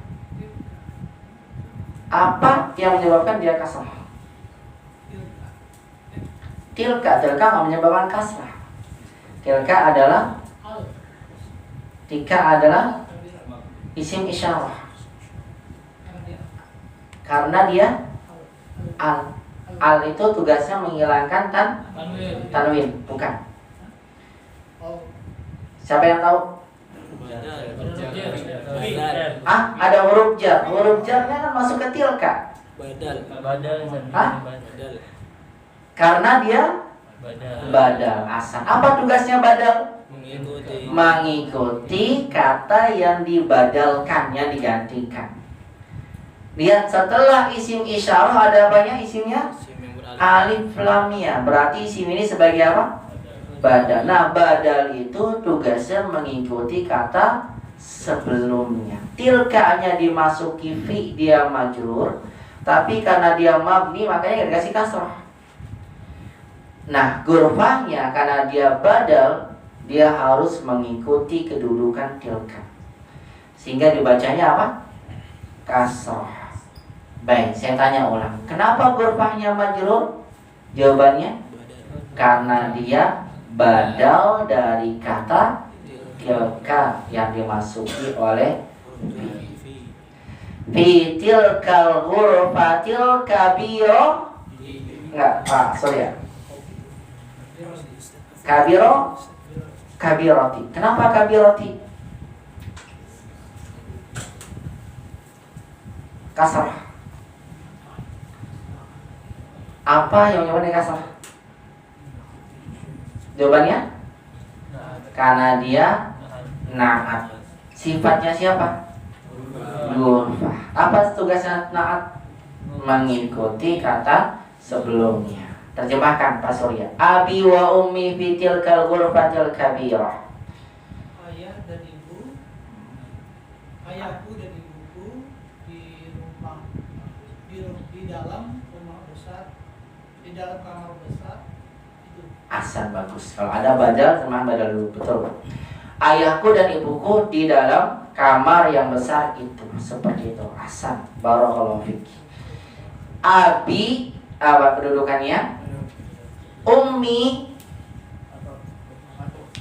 Apa yang menyebabkan dia kasrah? Tilka nggak menyebabkan kasrah. Tilka adalah isim isyarah. Karena dia al itu tugasnya menghilangkan tanwin, bukan. Siapa yang tahu? Ada huruf jar. Huruf jarnya kan masuk ke tilka. Hah? Karena dia badal asal. Apa tugasnya badal? Mengikuti kata yang dibadalkan, yang digantikan. Lihat setelah isim isyarah ada apanya isimnya? Alif lam mia. Berarti isim ini sebagai apa? Badal. Nah, badal itu tugasnya mengikuti kata sebelumnya. Tilkanya dimasuki fi, dia majrur, tapi karena dia mabni makanya nggak dikasih kasrah. Nah, ghurfahnya karena dia badal, dia harus mengikuti kedudukan tilka, sehingga dibacanya apa? Kasrah. Baik, saya tanya ulang. Kenapa ghurfahnya majrur? Jawabannya karena dia badal dari kata tilka yang dimasuki oleh fi tilkal ghurfatil kabiro. Enggak, Pak, sorry ya. Kabiroti. Kenapa kabiroti? Kasrah. Apa yang menyebabkan kasrah? Jawabannya karena dia naat. Sifatnya siapa? Ghurfah. Apa tugasnya naat? Mengikuti kata sebelumnya. Terjemahkan Pak Surya. Abi wa ummi fi tilkal ghurfatil kabirah. Ayahku dan ibuku di rumah di dalam rumah besar, di dalam kamar besar itu. Ahsan, bagus. Kalau ada badal, teman badal dulu. Betul. Ayahku dan ibuku di dalam kamar yang besar itu. Seperti itu. Ahsan. Barakallahu fiki. Abi, apa kedudukannya? Ummi.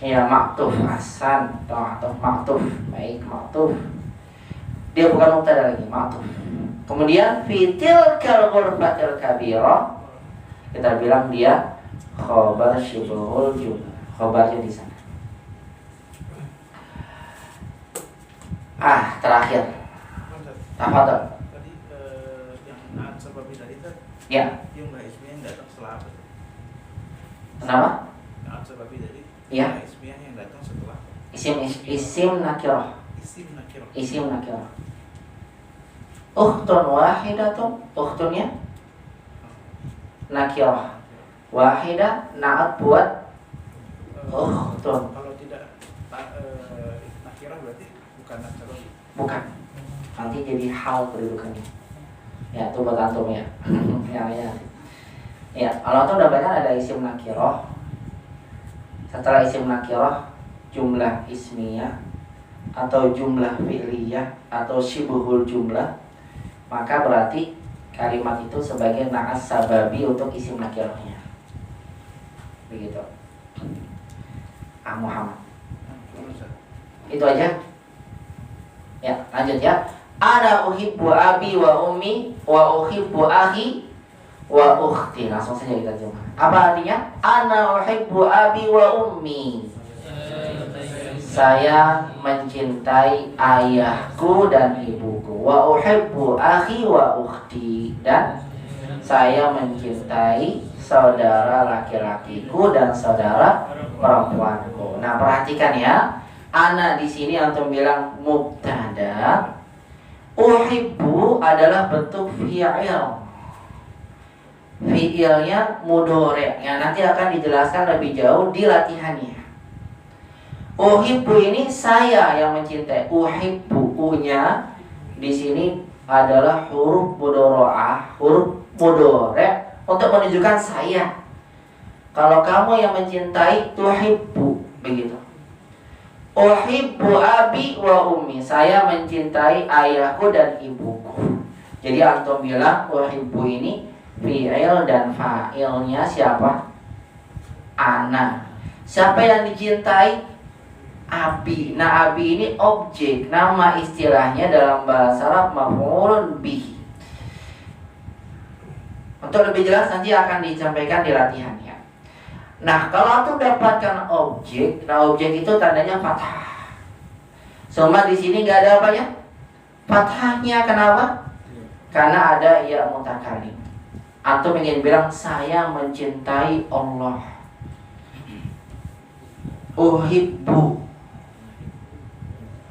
Ya, maktuf. Ahsan. Maktuf. Baik, maktuf. Dia bukan mubtada lagi, maktuf. Kemudian fitil kal ghurfatil kabirah, kita bilang dia khobar syibhul jumlah. Khobarnya di sana. Terakhir. Tafadhol. Tadi yang naat sababi tadi kan Ya. jumlah ismiyah yang datang setelah apa? Kenapa? Naat sababi tadi Ya. jumlah ismiyah yang datang setelah Isim nakirah. isim nakirah. Isim nakirah. Ukhtun wahidatun. Ukhtunnya nakirah. Wahidah naat buat ukhtun. Kalau tidak nakirah berarti bukan naat sababi. Bukan. Nanti jadi hal kedudukannya. Ya, itu buat antum ya. Ya, kalau antum udah belajar ada isim nakirah. Setelah isim nakirah, jumlah ismiyah atau jumlah fi'liyah atau syibhul jumlah, maka berarti kalimat itu sebagai naas sababi untuk isim nakirahnya. begitu. Muhammad. Itu aja. Ya, lanjut ya. Ana uhibbu abi wa ummi wa uhibbu akhi wa ukhti. Langsung saja kita terjemah. Apa artinya? Ana uhibbu abi wa ummi. Saya mencintai ayahku dan ibuku. Wa uhibbu akhi wa ukhti. Dan saya mencintai saudara laki-lakiku dan saudara perempuanku. Nah, perhatikan ya. Ana di sini antum bilang mubtada. Uhibbu adalah bentuk fi'il. Fi'ilnya mudhari'. Yang nanti akan dijelaskan lebih jauh di latihannya. Uhibbu ini saya yang mencintai. Uhibbu U-nya di sini adalah huruf mudhari'ah, huruf mudhari' untuk menunjukkan saya. Kalau kamu yang mencintai, tuhibbu, begitu. Uhibbu abi wa ummi. Saya mencintai ayahku dan ibuku. Jadi antum bilang uhibbu ini fi'il dan fa'ilnya siapa? Ana. Siapa yang dicintai? Abi. Nah, abi ini objek, nama istilahnya dalam bahasa Arab maf'ulun bih. Untuk lebih jelas nanti akan disampaikan di latihannya. Nah, kalau antum dapatkan objek, nah objek itu tandanya fathah. Semua di sini nggak ada apanya? Fathahnya. Kenapa? Karena ada ya mutakallim. Antum ingin bilang saya mencintai Allah. Uhibbu.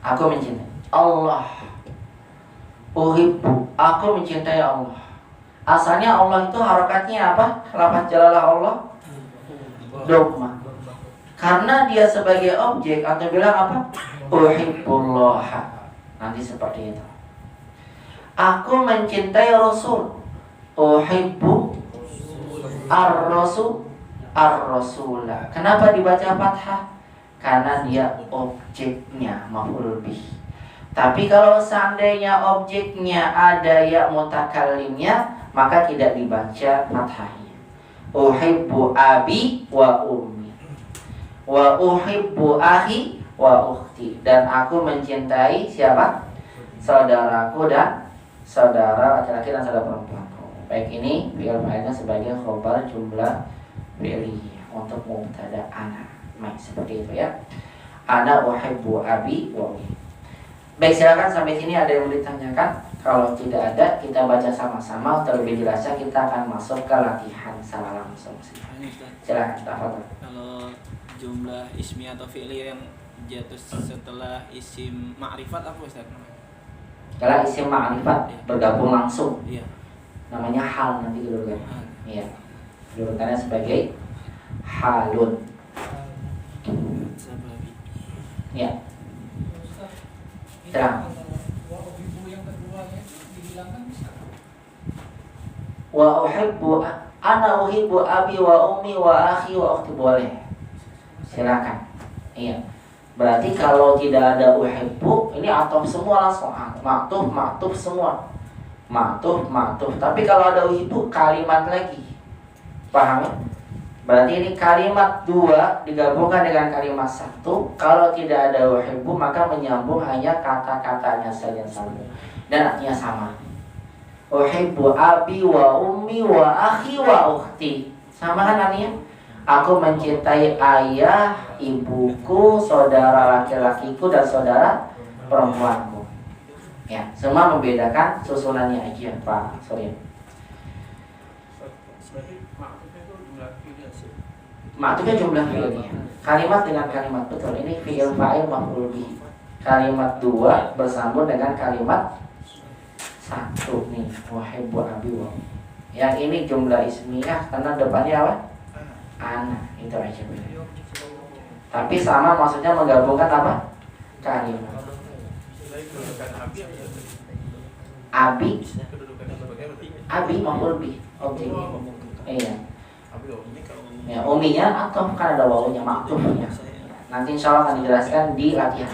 Aku mencintai Allah. Uhibbu. Aku mencintai Allah. Asalnya Allah itu harokatnya apa? Lafaz jalalah Allah dogma. Karena dia sebagai objek, atau bilang apa? Uhibbullah. Nanti seperti itu. Aku mencintai Rasul. Uhibbu ar-rasul ar-rasulah. Kenapa dibaca fathah? Karena dia objeknya maf'ul bih. Tapi kalau seandainya objeknya ada ya mutakallimnya, maka tidak dibaca fathahnya. Uhibbu abi wa ummi wa uhibbu akhi wa ukhti. Dan aku mencintai siapa? Saudaraku dan saudara laki-laki dan saudara perempuanku. Baik, ini fi'il fa'ilnya sebagai khobar jumlah fi'liyah untuk mubtada ana. Baik, seperti itu ya. Ana uhibbu abi wa ummi. Baik, silakan sampai sini ada yang mau ditanyakan? Kalau tidak ada, kita baca sama-sama. Terlebih jelasnya kita akan masuk ke latihan secara langsung. Silakan, tafadhol. Kalau jumlah ismi atau fi'li yang jatuh setelah isim ma'rifat apa Ustaz namanya? Kalau isim ma'rifat bergabung langsung, Iya. namanya hal nanti kedudukannya. Iya. Kedudukannya sebagai halun. Ya. Terang. Wa uhibbu ana uhibbu abi wa ummi wa akhi wa ukhti. Boleh. Silakan. Iya. Berarti kalau tidak ada uhibbu, ini atuf semua langsung. Maktuf semua. Maktuf. Tapi kalau ada uhibbu, kalimat lagi. Paham ya? Berarti ini kalimat dua digabungkan dengan kalimat satu. Kalau tidak ada uhibbu, maka menyambung hanya kata-katanya saja sambung. Dan artinya sama. Uhibbu abi wa ummi wa akhi wa ukhti. Sama kan artinya? Aku mencintai ayah, ibuku, saudara laki-lakiku dan saudara perempuanku. Ya, semua membedakan susunannya aja, Pak Surya. Berarti maksudnya itu jumlah fi'il. Maksudnya jumlah fi'ilnya. Kalimat dengan kalimat, betul. Ini fi'il fa'il maf'ul bih. Kalimat dua bersambung dengan kalimat satu nih, uhibbu abi wa. Yang ini jumlah ismiyah karena depannya apa? Ana. Itu aja beda. Tapi sama maksudnya menggabungkan apa? Kalimat. Kedudukan abi apa ya? Abi, Kedudukannya sebagai apa? abi maf'ul bih, objek. Iya. Abi oh, ini kalau Ya, uminya atau kan ada wawunya maktufnya. Nanti insya Allah akan dijelaskan di latihan.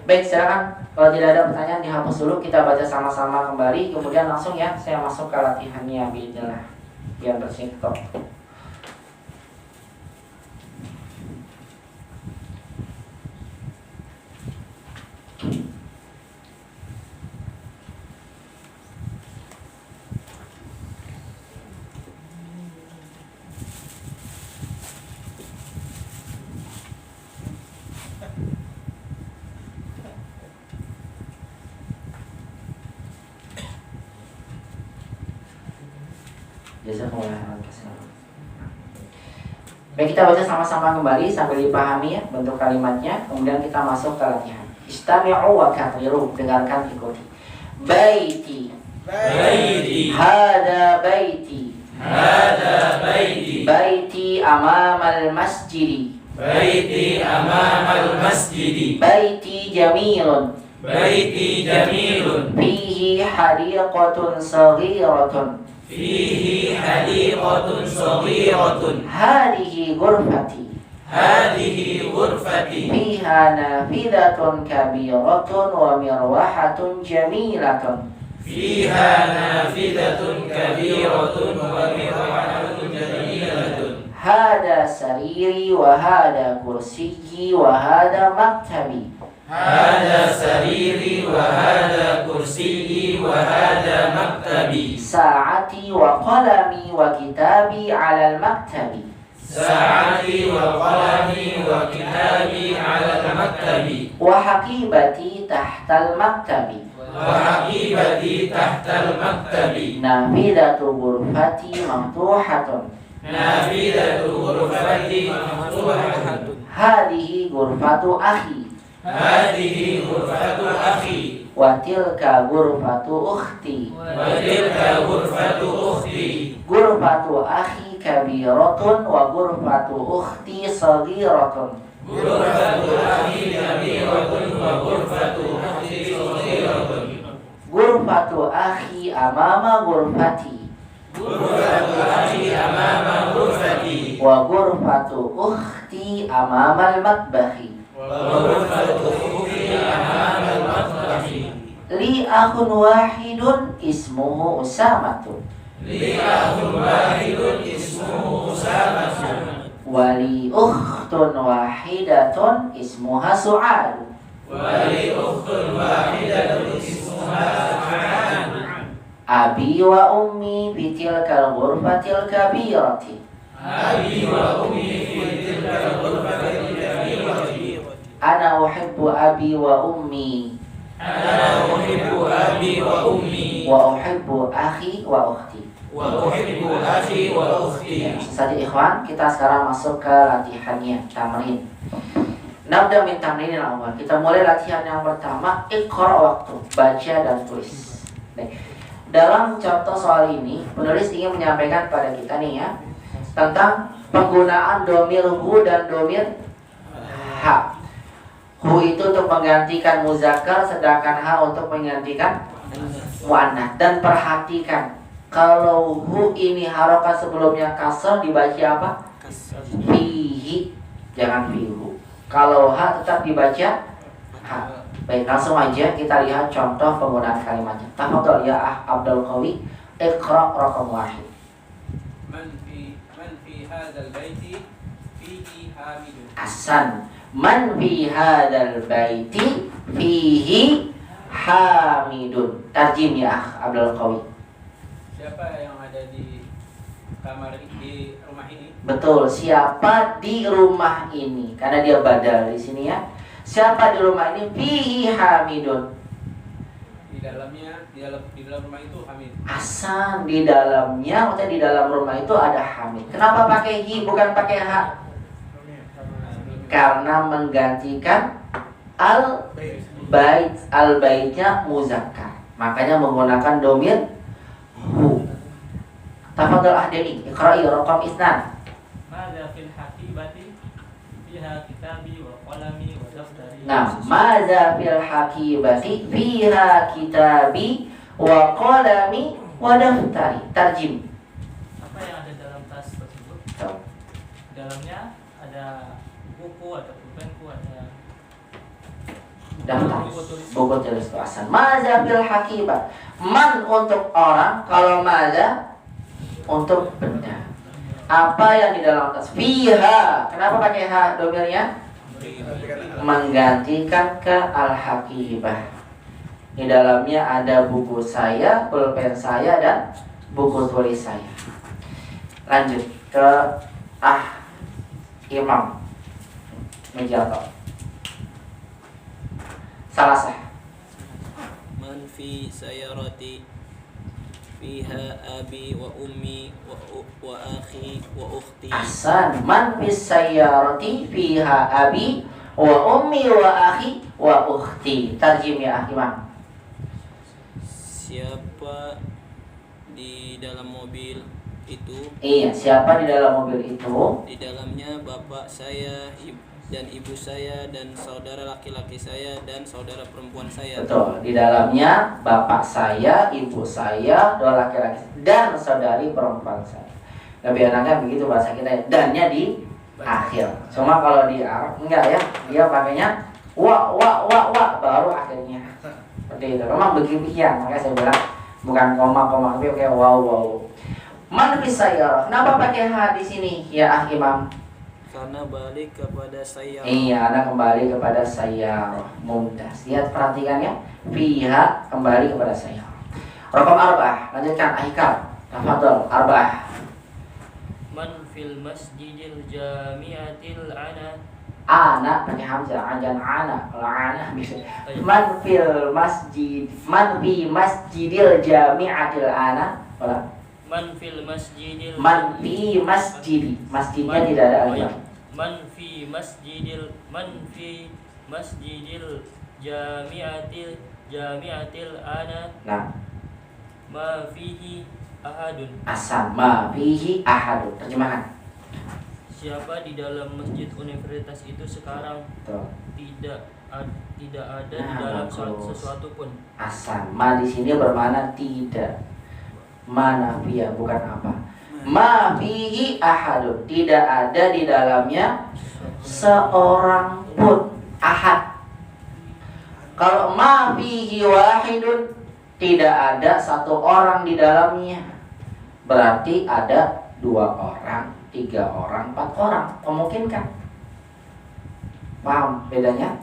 Baik, silakan. Kalau tidak ada pertanyaan dihapus dulu, kita baca sama-sama kembali. Kemudian langsung ya, saya masuk ke latihannya biar bersingkap. Jazakumullah khairan. Baik, kita baca sama-sama kembali sambil dipahami ya bentuk kalimatnya. Kemudian kita masuk ke latihan. Istami'u wa katsiru, dengarkan ikuti. Baiti, baiti, hada baiti, hada baiti, baiti amamal masjidi, baiti amamal masjidi, baiti jamilun, baiti jamilun, fihi hadiqatun saghiratun, fihi hadiqatun saghiratun, hadihi ghurfati, hadhihi ghurfati, fiha nafidatun kabiratun wa mirwahatun jamilatun, fiha nafidatun kabiratun wa mirwahatun jamilatun, hada sariri wa hada kursiyyi wa hada maktabi, hada sariri wa hada kursiyyi wa hada maktabi, sa'ati wa qalami wa kitabi 'ala al-maktabi, sa'ati wa qalami wa kitabi 'ala al-maktabi, wa haqibati tahta al-maktabi, wa haqibati tahta al-maktabi, nafidatu ghurfati maftuhatun, nafidatu ghurfati maftuhatun, hadihi ghurfatu akhi, hadhihi ghurfatu akhi, wa tilka ghurfatu ukhti, wa tilka ghurfatu ukhti, ghurfatu akhi kabiratun wa ghurfatu ukhti saghiratun, ghurfatu akhi kabiratun wa ghurfatu ukhti saghiratun, ghurfatu akhi amama ghurfati, ghurfatu akhi amama ghurfati, wa ghurfatu ukhti amama al-matbahi, wa ghurfatu ukhti amama al-matbahi, li akhun wahidun ismuhu Usamatu, li akhun wahidun ismuhu Usamatu, wa li ukhtun wahidatun ismuha Su'ad, wa li ukhtun wahidatun ismuha Su'ad, abi wa ummi fi tilkal ghurfatil kabirati, abi wa ummi fi tilkal ghurfatil kabirati, ana uhibbu abi wa ummi, ana uhibbu abi wa ummi, wa uhibbu akhi wa ukhti. wa uhibbu akhi wa ukhti. Saja ikhwan, kita sekarang masuk ke latihannya, tamrin. Nabda min tamrin al-awwal. Kita mulai latihan yang pertama, iqra waktu, baca dan tulis. Baik. Dalam contoh soal ini, penulis ingin menyampaikan pada kita nih ya, tentang penggunaan domir hu dan domir ha. Hu itu untuk menggantikan muzakkar, sedangkan ha untuk menggantikan muannats. Dan perhatikan, kalau hu ini harokat sebelumnya kasar, dibaca apa? Fihi, jangan fihu. Kalau ha tetap dibaca ha. Baik, langsung aja kita lihat contoh penggunaan kalimatnya. Tafadhol ya Abdul Qawi, iqra raqam wahid. Man fi hadzal baiti fihi hamidun. Hasan. Man fi hadzal baiti fihi hamidun. Tarjim ya Abdul Qawi. Siapa yang ada di kamar di rumah ini? Betul, siapa di rumah ini? Karena dia badal di sini ya. Siapa di rumah ini? Fihi hamidun. Di dalam rumah itu hamid. Hasan, di dalamnya, maksudnya di dalam rumah itu ada hamid. Kenapa pakai hi bukan pakai ha? Karena menggantikan al-bait. Al-baitnya muzakkar, makanya menggunakan domir hu. Tafadhol ahdeni, iqra'i raqam isnan. Mada fil hakibati fiha kitabi wa qalami wa daftari. Nah, madza fil hakibati fiha kitabi wa qalami wa daftari. Tarjim. Apa yang ada dalam tas tersebut? Dalamnya ada buku, ada pulpenku, ada Daftar buku tulis tulisan. Madza fil hakibah. Man untuk orang, kalau madza untuk benda. Apa yang di dalam tas? Fiha. Kenapa pakai ha domirnya? Menggantikan ke al-hakibah. Di dalamnya ada buku saya, pulpen saya, dan buku tulis saya. Lanjut ke Imam Mejato. Salasah. Man fi sayarati fiha abi wa ummi wa akhi wa ukhti. Ahsan. Man fis sayyarati fiha abi wa ummi wa akhi wa ukhti. Tarjim ya Imam. Siapa di dalam mobil itu? Iya, siapa di dalam mobil itu? Di dalamnya bapak saya dan ibu saya dan saudara laki-laki saya dan saudara perempuan saya. Betul. Di dalamnya bapak saya, ibu saya, dua laki-laki dan saudari perempuan saya. Lebih enaknya begitu bahasa kita ya. Dannya di akhir. Cuma kalau di Arab enggak ya. Dia pakainya wa baru akhirnya. Seperti itu. Memang beginian. Makanya saya bilang bukan koma tapi kayak wow. Man fis sayyarah. Kenapa pakai ha di sini ya Imam? Karena balik kepada saya. Iya, Anda kembali kepada saya. Mumtaz. Lihat perhatikan ya. Fiha kembali kepada saya. Raqam 4. Lanjutkan Aikal. Tafadhol 4. Man fil masjidil jami'atil ana. Ana pakai hamzah, jangan ana. Kalau ana bisa. Man fil masjid. Man fi masjidil jami'atil ana. Boleh. Man fil masjidil Man fi masjid. Masjidnya tidak ada alif. Man fi masjidil jami'atil ana Nah, ma fihi ahadun. asan ma fihi ahadun. Terjemahkan. Siapa di dalam masjid universitas itu sekarang Tuh. tidak ada di Nah, dalam bagus. sesuatu pun. Asan. Ma di sini bermakna tidak. Ma nafiyah bukan apa. Ma fihi ahadun. Tidak ada di dalamnya seorang pun. Ahad. Kalau ma fihi wahidun, tidak ada satu orang di dalamnya. Berarti ada 2 orang, 3 orang, 4 orang. Memungkinkan. Paham bedanya?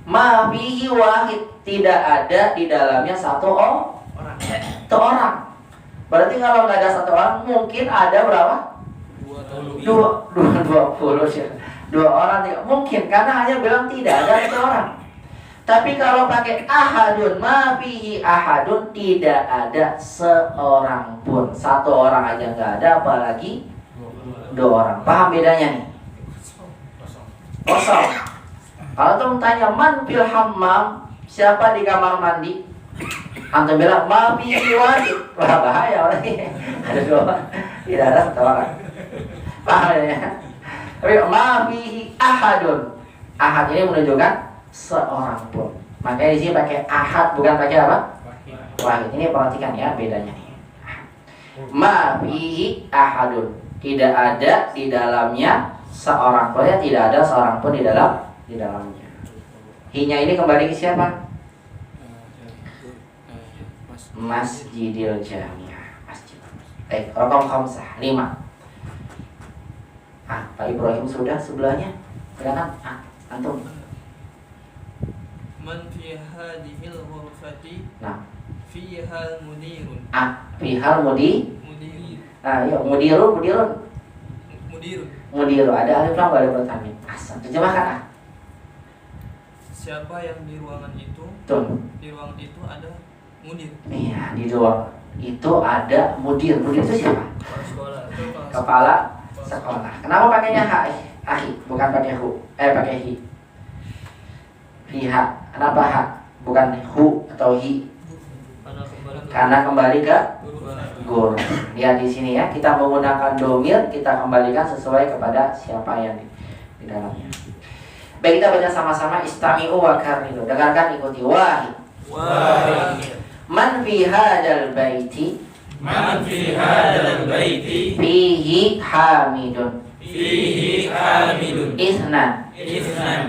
Ma fihi wahid, tidak ada di dalamnya satu orang. Berarti kalau nggak ada satu orang, mungkin ada berapa? 20 sih. 2 orang tidak mungkin, karena hanya bilang tidak ada satu orang. Tapi kalau pakai ahadun, ma fihi ahadun, tidak ada seorang pun. 1 orang aja nggak ada, apalagi 2 orang. Paham bedanya nih? Kosong. Kalau tuh tanya man fil hammam, siapa di kamar mandi? Antum bilang ma fihi wahid. Wah, bahaya orang ini. Ada 2 orang. Tidak ada satu orang. Paham ya? Tapi ma fihi ahadun. Ahad ini menunjukkan seorang pun. Makanya di sini pakai ahad, bukan pakai apa? Wahid. Ini perhatikan ya bedanya nih. Ma fihi ahadun. Tidak ada di dalamnya seorang pun, ya tidak ada seorang pun di dalamnya. Hinya ini kembali ke siapa? Masjidil Jami'ah. Masjid. Baik, raqam 5. Pak Ibrahim sudah sebelahnya. Silakan. Antum. Man fi hadhil ghurfati Nah, fiha mudirun. Fihal mudirun. Ya, mudirun. Mudiru ada alif lam pada bertanwin. Asal terjemahkan. Siapa yang di ruangan itu? Tuh. Di ruangan itu ada mudir. Iya, di ruang itu ada mudir. Mudir itu siapa? Sekolah. Kepala sekolah. Kenapa pakainya ahi, bukan pakai hu? Pakai hi. Fiha. Kenapa ha? Bukan hu atau hi? Karena kembali ke gur. Lihat di sini ya, kita menggunakan domir, kita kembalikan sesuai kepada siapa yang di dalamnya. Baik, kita baca sama-sama. Istami'u wa karriru. Dengarkan, ikuti. Wahid. Man fi hadzal baiti. Man fi hadzal baiti Fihi hamidun. fihi hamidun. Isnan.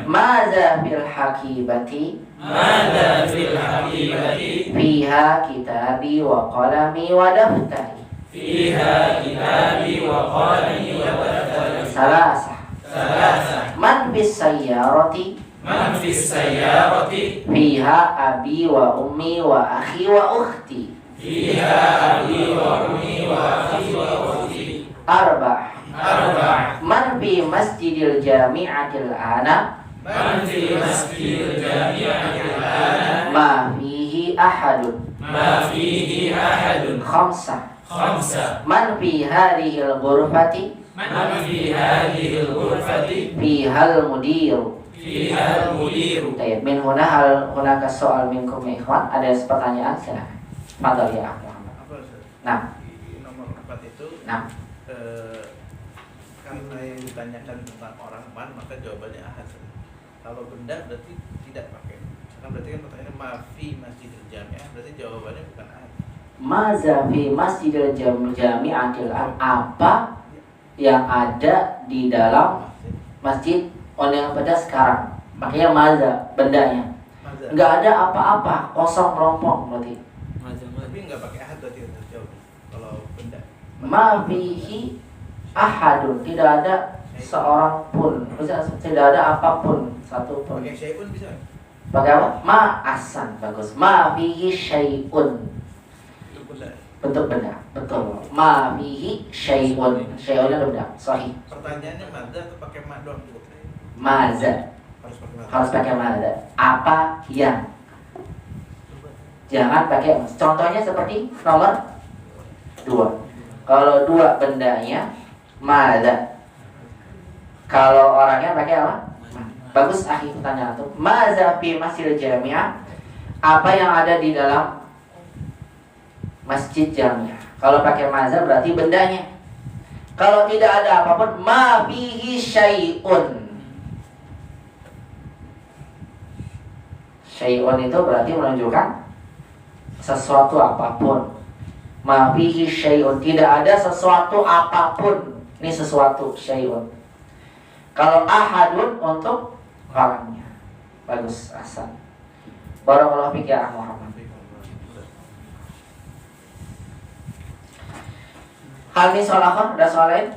Madza fil hakibati. Mada fil hakibati Fiha kitabi wa qalami wa daftari. fiha kitabi wa qalami wa daftari. Salasa. Man bis sayyarati. Man fis sayyarati Fiha abi wa ummi wa akhi wa ukhti. fiha abi wa ummi wa akhi wa ukhti. 4. Arba'. Man fi masjidil jami'atil ana. Man fi masjidil jami'atil ana Ma fihi ahadun. ma ma fihi ahadun. Khamsah. Khamsa. Man fi hadhil ghurfati Man fi hadhil ghurfati fihal mudiru. fiha al-mudiru. Baik, min huna hal hunaka soal minkum ya ikhwan. Ada pertanyaan silakan. Fadhal ya Muhammad. Apa Ustaz? Nah, Di nomor 4 itu nah. karena yang ditanyakan tentang orang man maka jawabannya ahad. Kalau benda berarti tidak pakai. Karena berarti kan pertanyaannya mafi masjidil jami'ah, berarti jawabannya bukan ahad. Maza fi masjidil jami'atil apa yang ada di dalam masjid yang pada sekarang. Makanya maza bendanya. Maza. Enggak ada apa-apa, kosong merompong berarti. Tapi nggak pakai ahad berarti Ustaz jawabnya. Kalau benda. Ma fihi ahadun, tidak ada seorang pun, tidak ada apapun satu pun. Pakai syai'un bisa? Pakai apa? Ma asan, bagus. Ma fihi syai'un, Itu benda. bentuk benda, betul. Ma fihi syai'un, syai'unnya benda, sahih. Pertanyaannya maza atau pakai ma doang cukup? Maza, Harus pakai maza. harus pakai maza. Apa yang? Jangan pakai. Contohnya seperti nomor 2. Kalau 2 bendanya maza. Kalau orangnya pakai apa? Bagus akhi pertanyaan itu. Maza fi masjidil jami'ah. Apa yang ada di dalam masjid jami'ah? Kalau pakai maza berarti bendanya. Kalau tidak ada apapun, ma fihi syai'un. Syai'un itu berarti menunjukkan sesuatu apapun. Ma fihi syai'un, tidak ada sesuatu apapun. Ini sesuatu syai'un. Kalau ahadun untuk orangnya. Bagus, Hasan. Barakallahu fik ya Muhammad. Hal ini soal akhir, ada soal lain?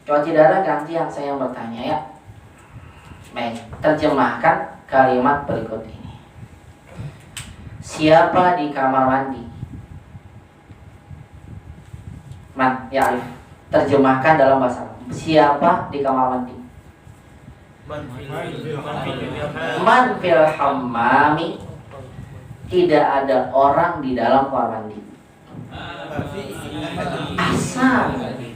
Kalau tidak ada ganti yang saya bertanya ya. Baik, terjemahkan kalimat berikut ini. Siapa di kamar mandi? Man, ya Alif. Terjemahkan dalam bahasa Arab. Siapa di kamar mandi? Man fil hammami. Tidak ada orang di dalam kamar mandi. Asal.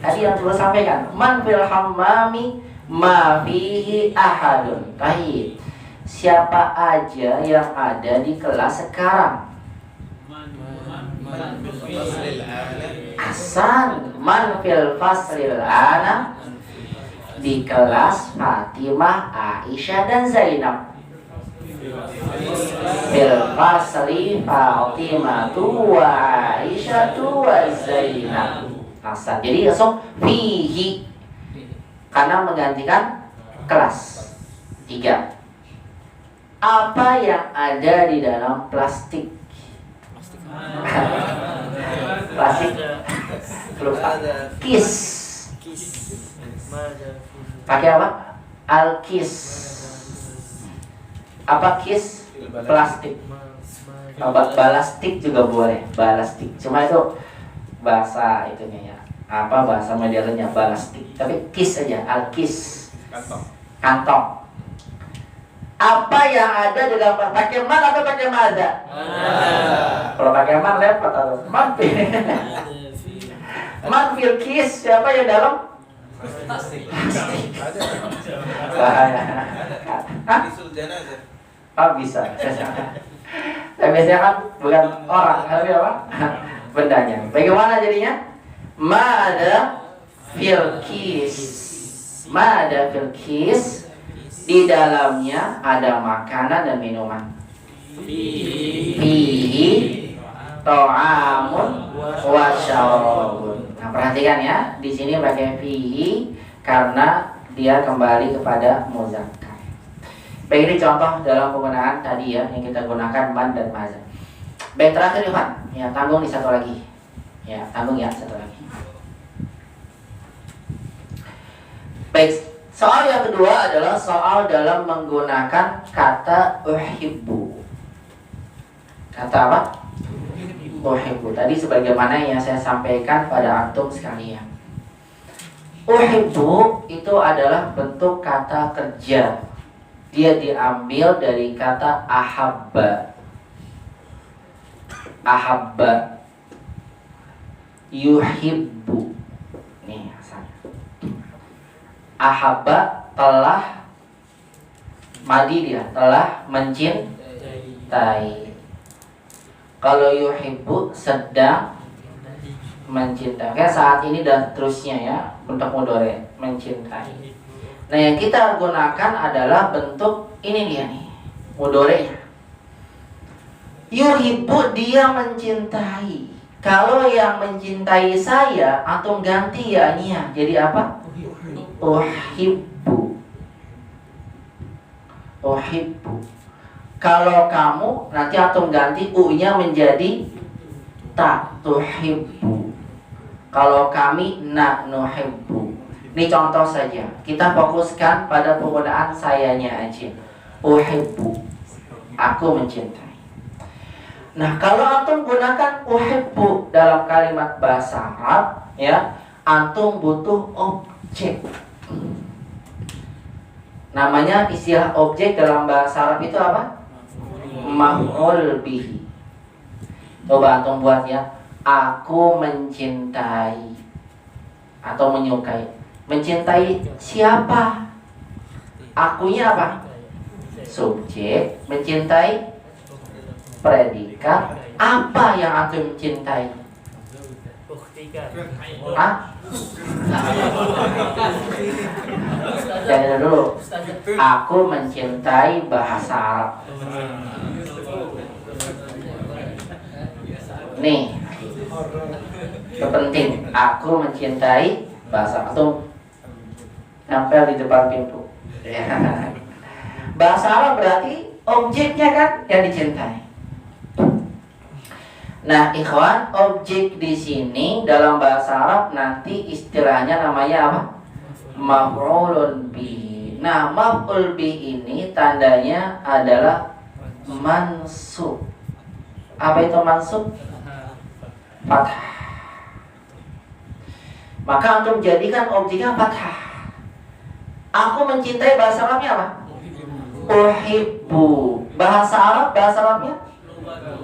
Tadi yang sudah sampaikan. Man fil hammami ma fihi ahadun. Baik. Siapa aja yang ada di kelas sekarang? Hasan. Man fil faslil ana. Di kelas Fatimah, Aisyah dan Zainab. Fil fasli Fatimah wa Aisyah wa Zainab. Hasan. Jadi langsung fihi karena menggantikan kelas. 3. Apa yang ada di dalam plastik? Plastik. Lupa. Kis. Pakai apa? Alkis. Apa kis? Plastik. Balastik juga boleh. Balastik. Cuma itu bahasa itunya ya. Apa bahasa modernnya balastik. Tapi kis aja. Alkis. Kantong. Apa yang ada di dalam pakai man atau pakai maza? Kalau pakai man lepot atau manfil. Manfil kis siapa yang dalam? Plastik. Bahaya. Hah? Oh bisa. Tapi biasanya kan bukan orang, tapi apa? Bendanya. Bagaimana jadinya? Ma'ada fil kis. Ma'ada fil kis. Di dalamnya ada makanan dan minuman. Fihi ta'amun wa syarabun. Nah, perhatikan ya, di sini pakai fihi karena dia kembali kepada muzakkar. Baik, ini contoh dalam penggunaan tadi ya yang kita gunakan man dan maza. Baik, terakhir Ivan. Ya, tanggung di satu lagi. Ya, tanggung ya satu lagi. Baik. Soal yang kedua adalah soal dalam menggunakan kata uhibbu. Kata apa? Uhibbu. Tadi sebagaimana yang saya sampaikan pada antum sekalian. Uhibbu itu adalah bentuk kata kerja. Dia diambil dari kata ahabba. Ahabba, yuhibbu. Nih asalnya. Ahabba telah madi dia, telah mencintai. Kalau yuhibbu sedang mencintai. Kayak saat ini dan terusnya ya, bentuk mudhari, mencintai. Nah, yang kita gunakan adalah bentuk ini dia nih, mudhari'nya. Yuhibbu, dia mencintai. Kalau yang mencintai saya, antum ganti ya-nya jadi apa? Uhibbu. Uhibbu. Kalau kamu nanti antum ganti u-nya menjadi ta, tuhibbu. Kalau kami nuhibbu. Ini contoh saja. Kita fokuskan pada penggunaan sayanya aja. Uhibbu. Aku mencintai. Nah, kalau antum gunakan uhibbu dalam kalimat bahasa Arab, ya, antum butuh objek. Namanya istilah objek dalam bahasa Arab itu apa? Maf'ul bihi. Coba antum buat ya. Aku mencintai atau menyukai. Mencintai siapa? Akunya apa? Subjek. Mencintai predikat. Apa yang antum cintai? Hah? Jangan dulu. Aku mencintai bahasa Arab. Nih, itu penting. Aku mencintai bahasa Arab. Nempel di depan pintu. Bahasa Arab berarti objeknya kan yang dicintai. Nah, ikhwan, objek di sini dalam bahasa Arab nanti istilahnya namanya apa? Maf'ulun bihi. Nah, maf'ul bihi ini tandanya adalah mansub. Apa itu mansub? Fathah. Maka antum jadikan objeknya fathah. Aku mencintai bahasa Arabnya apa? Uhibbu. Bahasa Arabnya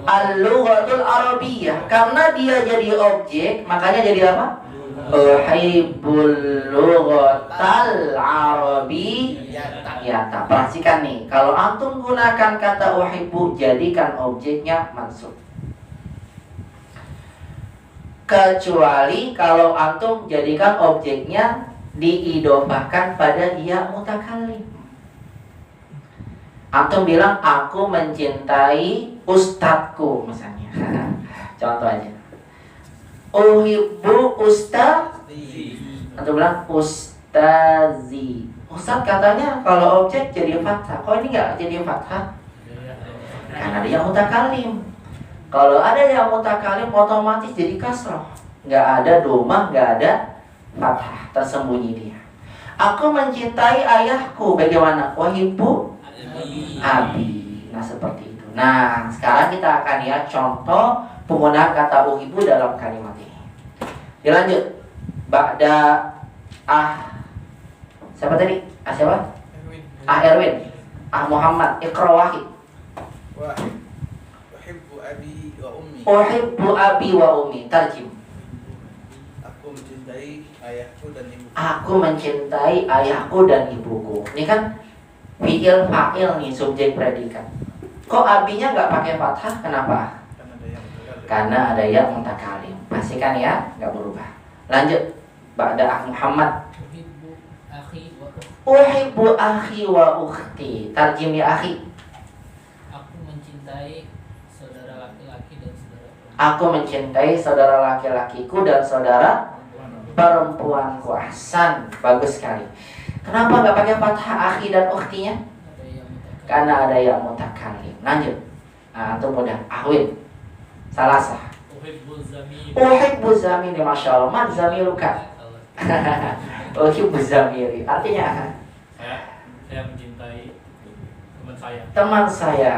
Al-lughatul Arabiyyah. Karena dia jadi objek, makanya jadi apa? Uhibbul lughatal Arabiyyah. Perhatikan nih, kalau antum gunakan kata uhibbu, jadikan objeknya mansub. Kecuali kalau antum jadikan objeknya diidofahkan pada ya mutakallim. Antum bilang aku mencintai ustadku misalnya. Contoh aja. Uhibbu ustazi. Antum bilang ustazi. Ustaz katanya kalau objek jadi fathah. Kok ini enggak jadi fathah? Karena dia mutakallim. Kalau ada yang mutakallim otomatis jadi kasrah. Enggak ada domah, enggak ada fathah, tersembunyi dia. Aku mencintai ayahku. Bagaimana? Uhibbu abi. Nah, seperti itu. Nah, sekarang kita akan lihat contoh penggunaan kata uhibbu dalam kalimat ini. Dilanjut. Ba'da siapa tadi? Siapa? Erwin. Muhammad. Iqra wahid. Uhibbu abi wa ummi. Uhibbu abi wa ummi. Tarjim. Aku mencintai ayahku dan ibuku. Aku mencintai ayahku dan ibuku. Ini kan fi'il fa'il nih, subjek predikat. Kok abinya nggak pakai fathah? Kenapa? Karena ada yang mutakallim. Pastikan ya, nggak berubah. Lanjut. Ba'da Muhammad. Uhibbu akhi wa ukhti. Tarjim ya akhi. Aku mencintai saudara laki-laki dan saudara perempuan. Aku mencintai saudara laki-lakiku dan saudara perempuanku. Ahsan, bagus sekali. Kenapa nggak pakai fathah akhi dan ukhtinya? Karena ada yang mutakallim. Lanjut. Nah, itu mudah. Ahwin. Salasah. Uhibbu zamili. Masya Allah. Man zamiluka. Uhibbu zamili. Artinya Saya mencintai teman saya. teman saya.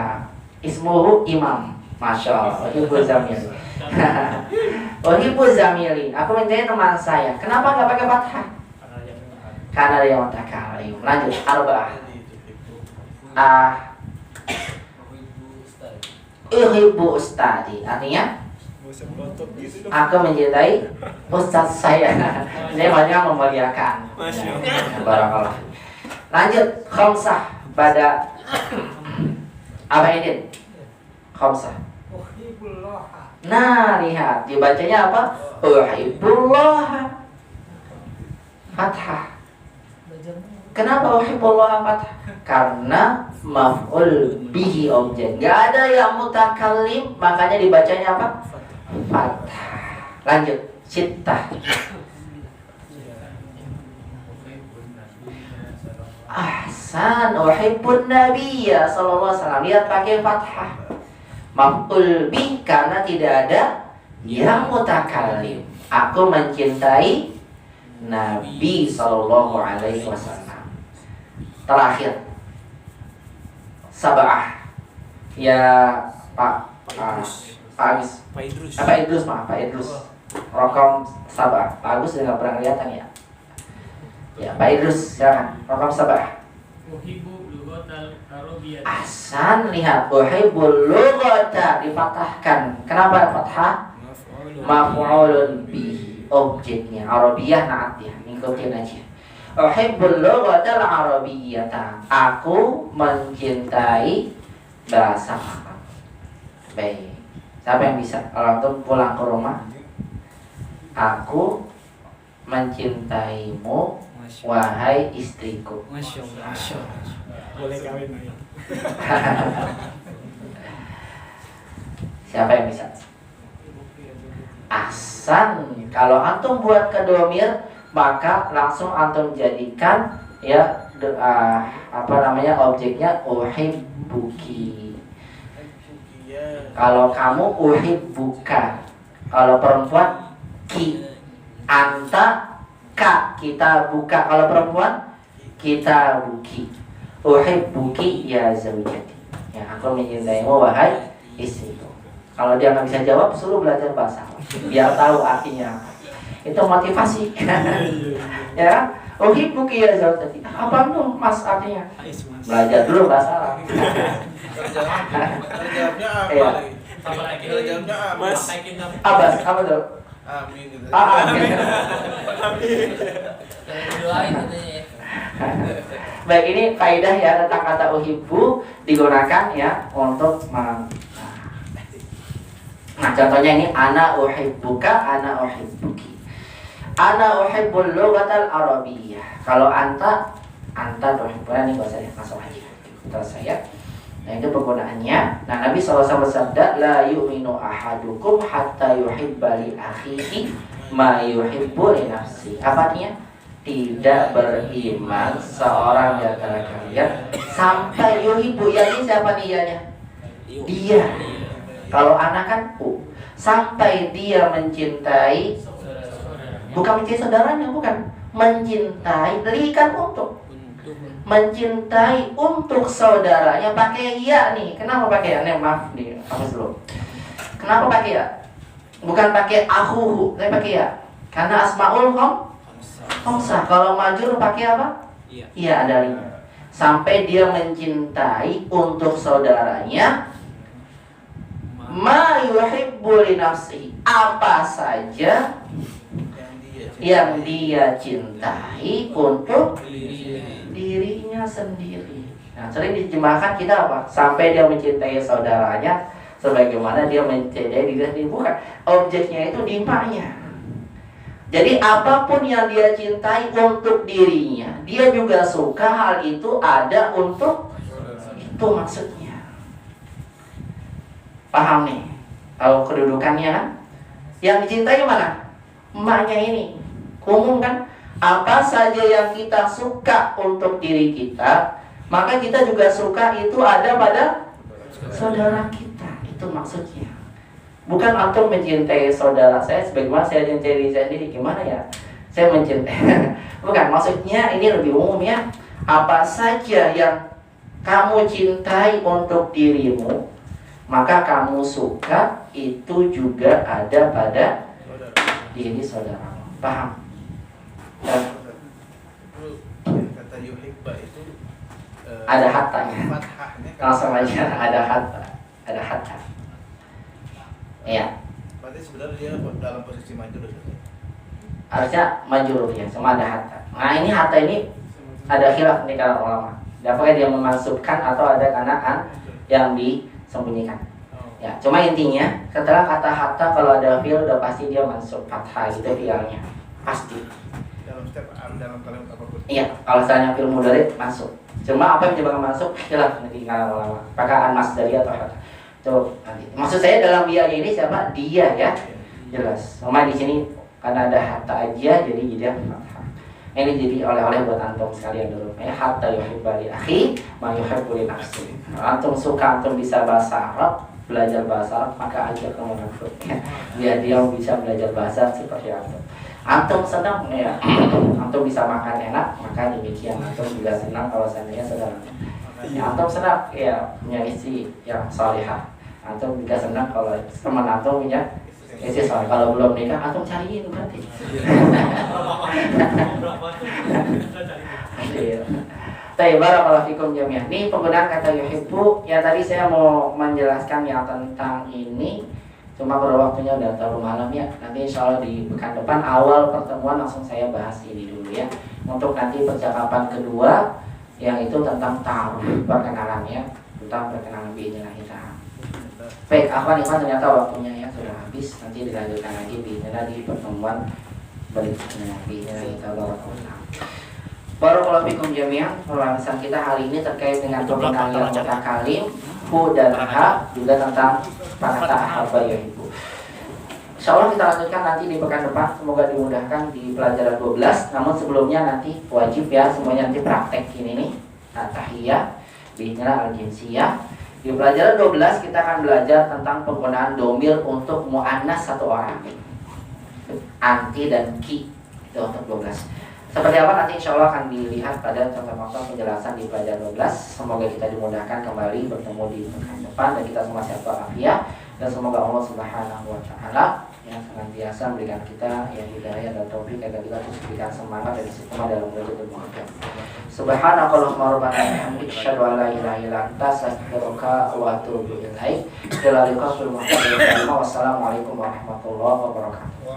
Ismuhu Imam. Masya Allah. Uhibbu zamili. Uhibbu zamili. Aku mencintai teman saya. Kenapa nggak pakai fathah? Karena ada yang mutakallim. Lanjut. Arba'ah. uhibbu ustadi, artinya aku mencintai ustaz saya. Ini banyak memuliakan. Barakallah. Lanjut khamsah pada apa ini? Khamsah. Nah, lihat dibacanya apa? Uhibbullah fathah. Kenapa uhibbullah fathah? Karena maf'ul bihi objek. Gak ada yang mutakallim, makanya dibacanya apa? Fathah. Lanjut, sittah. Ahsan, uhibbun nabiyya sallallahu alaihi wasallam. Lihat pakai fathah. Maf'ul bih karena tidak ada yang mutakallim. Aku mencintai Nabi sallallahu alaihi wasallam. Terakhir, sab'ah. Ya Pak Agus. Pak Idrus. Rokam sab'ah. Pak Agus sudah nggak pernah kelihatan ya. Ya Pak Idrus, silakan. Rokam sab'ah. Ahsan, lihat uhibbul lughata difathahkan. Kenapa fathah? Maf'ulun bihi, objeknya Arabiyah naatnya, ngikutin aja. Uhibbul lughatal arabiyyata, aku mencintai bahasa Arab. Baik, siapa yang bisa? Kalau antum pulang ke rumah, aku mencintaimu wahai istriku. Masya Allah. Boleh kawin lagi. Siapa yang bisa? Ahsan. Kalau antum buat ke domir, maka langsung antum jadikan ya objeknya uhibbuki. Kalau kamu uhibbuka. Kalau perempuan ki. Anta ka, kita buka. Kalau perempuan kita buki. Uhibbuki ya zaujati. Ya, aku mencintaimu wahai istriku. Kalau dia nggak bisa jawab, suruh belajar bahasa biar tahu artinya. Itu motivasi. Ya, uhibbuki ya zaujati. Apa tuh Mas artinya? Belajar dulu bahasa Arab. Jawabnya apa Iya. lagi? Jawabnya apa? Mas. Abbas, apa tuh? Amin gitu. Amin. Doain katanya. Baik, ini kaidah ya tentang kata uhibbu digunakan ya untuk Nah, contohnya ini ana uhibbuka, ana uhibbuki. Ana uhibbul lughatal arabiyyah. Kalau anta tuhibbuna, ini bahasa langsung aja. Terus saya. Nah, itu penggunaannya. Nah, Nabi SAW bersabda, la yu'minu ahadukum hatta yuhibba li akhihi ma yuhibbu li nafsi. Apa artinya? Tidak beriman seorang di antara kalian sampai yuhibbu. Ini siapa nianya? Dia. Kalau anak kan sampai dia mencintai, bukan mencintai saudaranya, bukan mencintai, li kan untuk mencintai untuk saudaranya, pakai ya nih. Kenapa pakai ya? Nih, maaf nih, hapus dulu. Kenapa pakai ya? Bukan pakai akhuhu, tapi pakai ya. Karena asmaul khamsah. Kalau majur pakai apa? Iya, ada linya. Sampai dia mencintai untuk saudaranya ma yuhibbu li nafsihi, apa saja yang dia cintai untuk dirinya sendiri. Nah, sering diterjemahkan kita apa? Sampai dia mencintai saudaranya sebagaimana dia mencintai dirinya sendiri. Bukan, objeknya itu dimanya. Jadi apapun yang dia cintai untuk dirinya, dia juga suka hal itu ada untuk itu, maksudnya. Paham nih? Tahu kedudukannya kan? Yang dicintai mana? Emaknya ini. Umum kan? Apa saja yang kita suka untuk diri kita, maka kita juga suka itu ada pada saudara kita. Itu maksudnya. Bukan antum mencintai saudara saya sebagaimana saya mencintai diri saya sendiri. Gimana ya? Saya mencintai. Bukan, maksudnya ini lebih umum ya. Apa saja yang kamu cintai untuk dirimu, maka kamu suka itu juga ada pada diri saudara. Paham? Kata yuhibba itu ada hatanya. fathahnya Langsung aja ada hatta. Iya. Berarti sebenarnya dia dalam posisi maju Ustaz. Harusnya majrur ya, sama ada hatta. Nah ini hatta ini ada khilaf di kalangan ulama. Apakah dia memasukkan atau ada kanaan yang disembunyikan? Ya, cuma intinya setelah kata hatta kalau ada fi'il udah pasti dia masuk fathah gitu fi'ilnya. Pasti. Dalam kalimat apapun. Iya, kalau misalnya fi'il mudhari masuk. Cuma apa yang menyebabkan masuk? Khilaf di kalangan ulama. Apakah an-masdari atau hatta? Coba nanti. Maksud saya dalam dianya ini siapa? Dia ya. Jelas. Cuma di sini karena ada hatta aja jadi dia fathah. Ini jadi oleh-oleh buat antum sekalian dulu. Ya, hatta yuhibba li akhi ma yuhibbu li nafsi. Antum suka, antum bisa bahasa Arab, belajar bahasa Arab, maka ajak teman antum. Biar dia bisa belajar bahasa seperti antum. Antum senang ya, antum bisa makan enak, maka demikian antum juga senang kalau seandainya saudara. Ya, antum senang ya punya istri yang salihah. Antum juga senang kalau teman antum punya istri salihah. Kalau belum nikah, antum cariin berarti. Baik, barakallahu fikum jami'an. Ini penggunaan kata yuhibbu. Ya tadi saya mau menjelaskan yang tentang ini, cuma pada waktunya udah terlalu malam ya. Nanti insya Allah di pekan depan awal pertemuan langsung saya bahas ini dulu ya. Untuk nanti percakapan kedua yang itu tentang ta'aruf, perkenalannya, tentang perkenalan biidznillah ta'ala. Baik, akhwan ikhwan, ternyata waktunya ya sudah habis. Nanti dilanjutkan lagi biidznillah di pertemuan berikutnya biidznillah ta'ala. Barakallahu fikum jami'an. Pembahasan kita hari ini terkait dengan penggunaan yang mutakalim hu dan ha, juga tentang kata ahabba yuhibbu. Insyaallah kita lanjutkan nanti di pekan depan. Semoga dimudahkan di pelajaran 12. Namun sebelumnya nanti wajib ya semuanya nanti praktek ini nih tahiyah biidznillah al-jinsiyah. Di pelajaran 12 kita akan belajar tentang penggunaan domir untuk muannas satu orang. Anti dan ki itu untuk 12. Seperti apa nanti insya Allah akan dilihat pada contoh-contoh penjelasan di pelajaran 12. Semoga kita dimudahkan kembali bertemu di pekan depan dan kita semua sehat walafiat, dan semoga Allah Subhanahu wa taala yang senantiasa memberikan kita yang hidayah dan taufik agar kita terus berikan semangat dan istiqomah dalam menuju kemuliaan. Subhanakallahumma rabbana wa bihamdika asyhadu an la ilaha illa anta astaghfiruka wa atubu ilaik. Wassalamualaikum warahmatullahi wabarakatuh.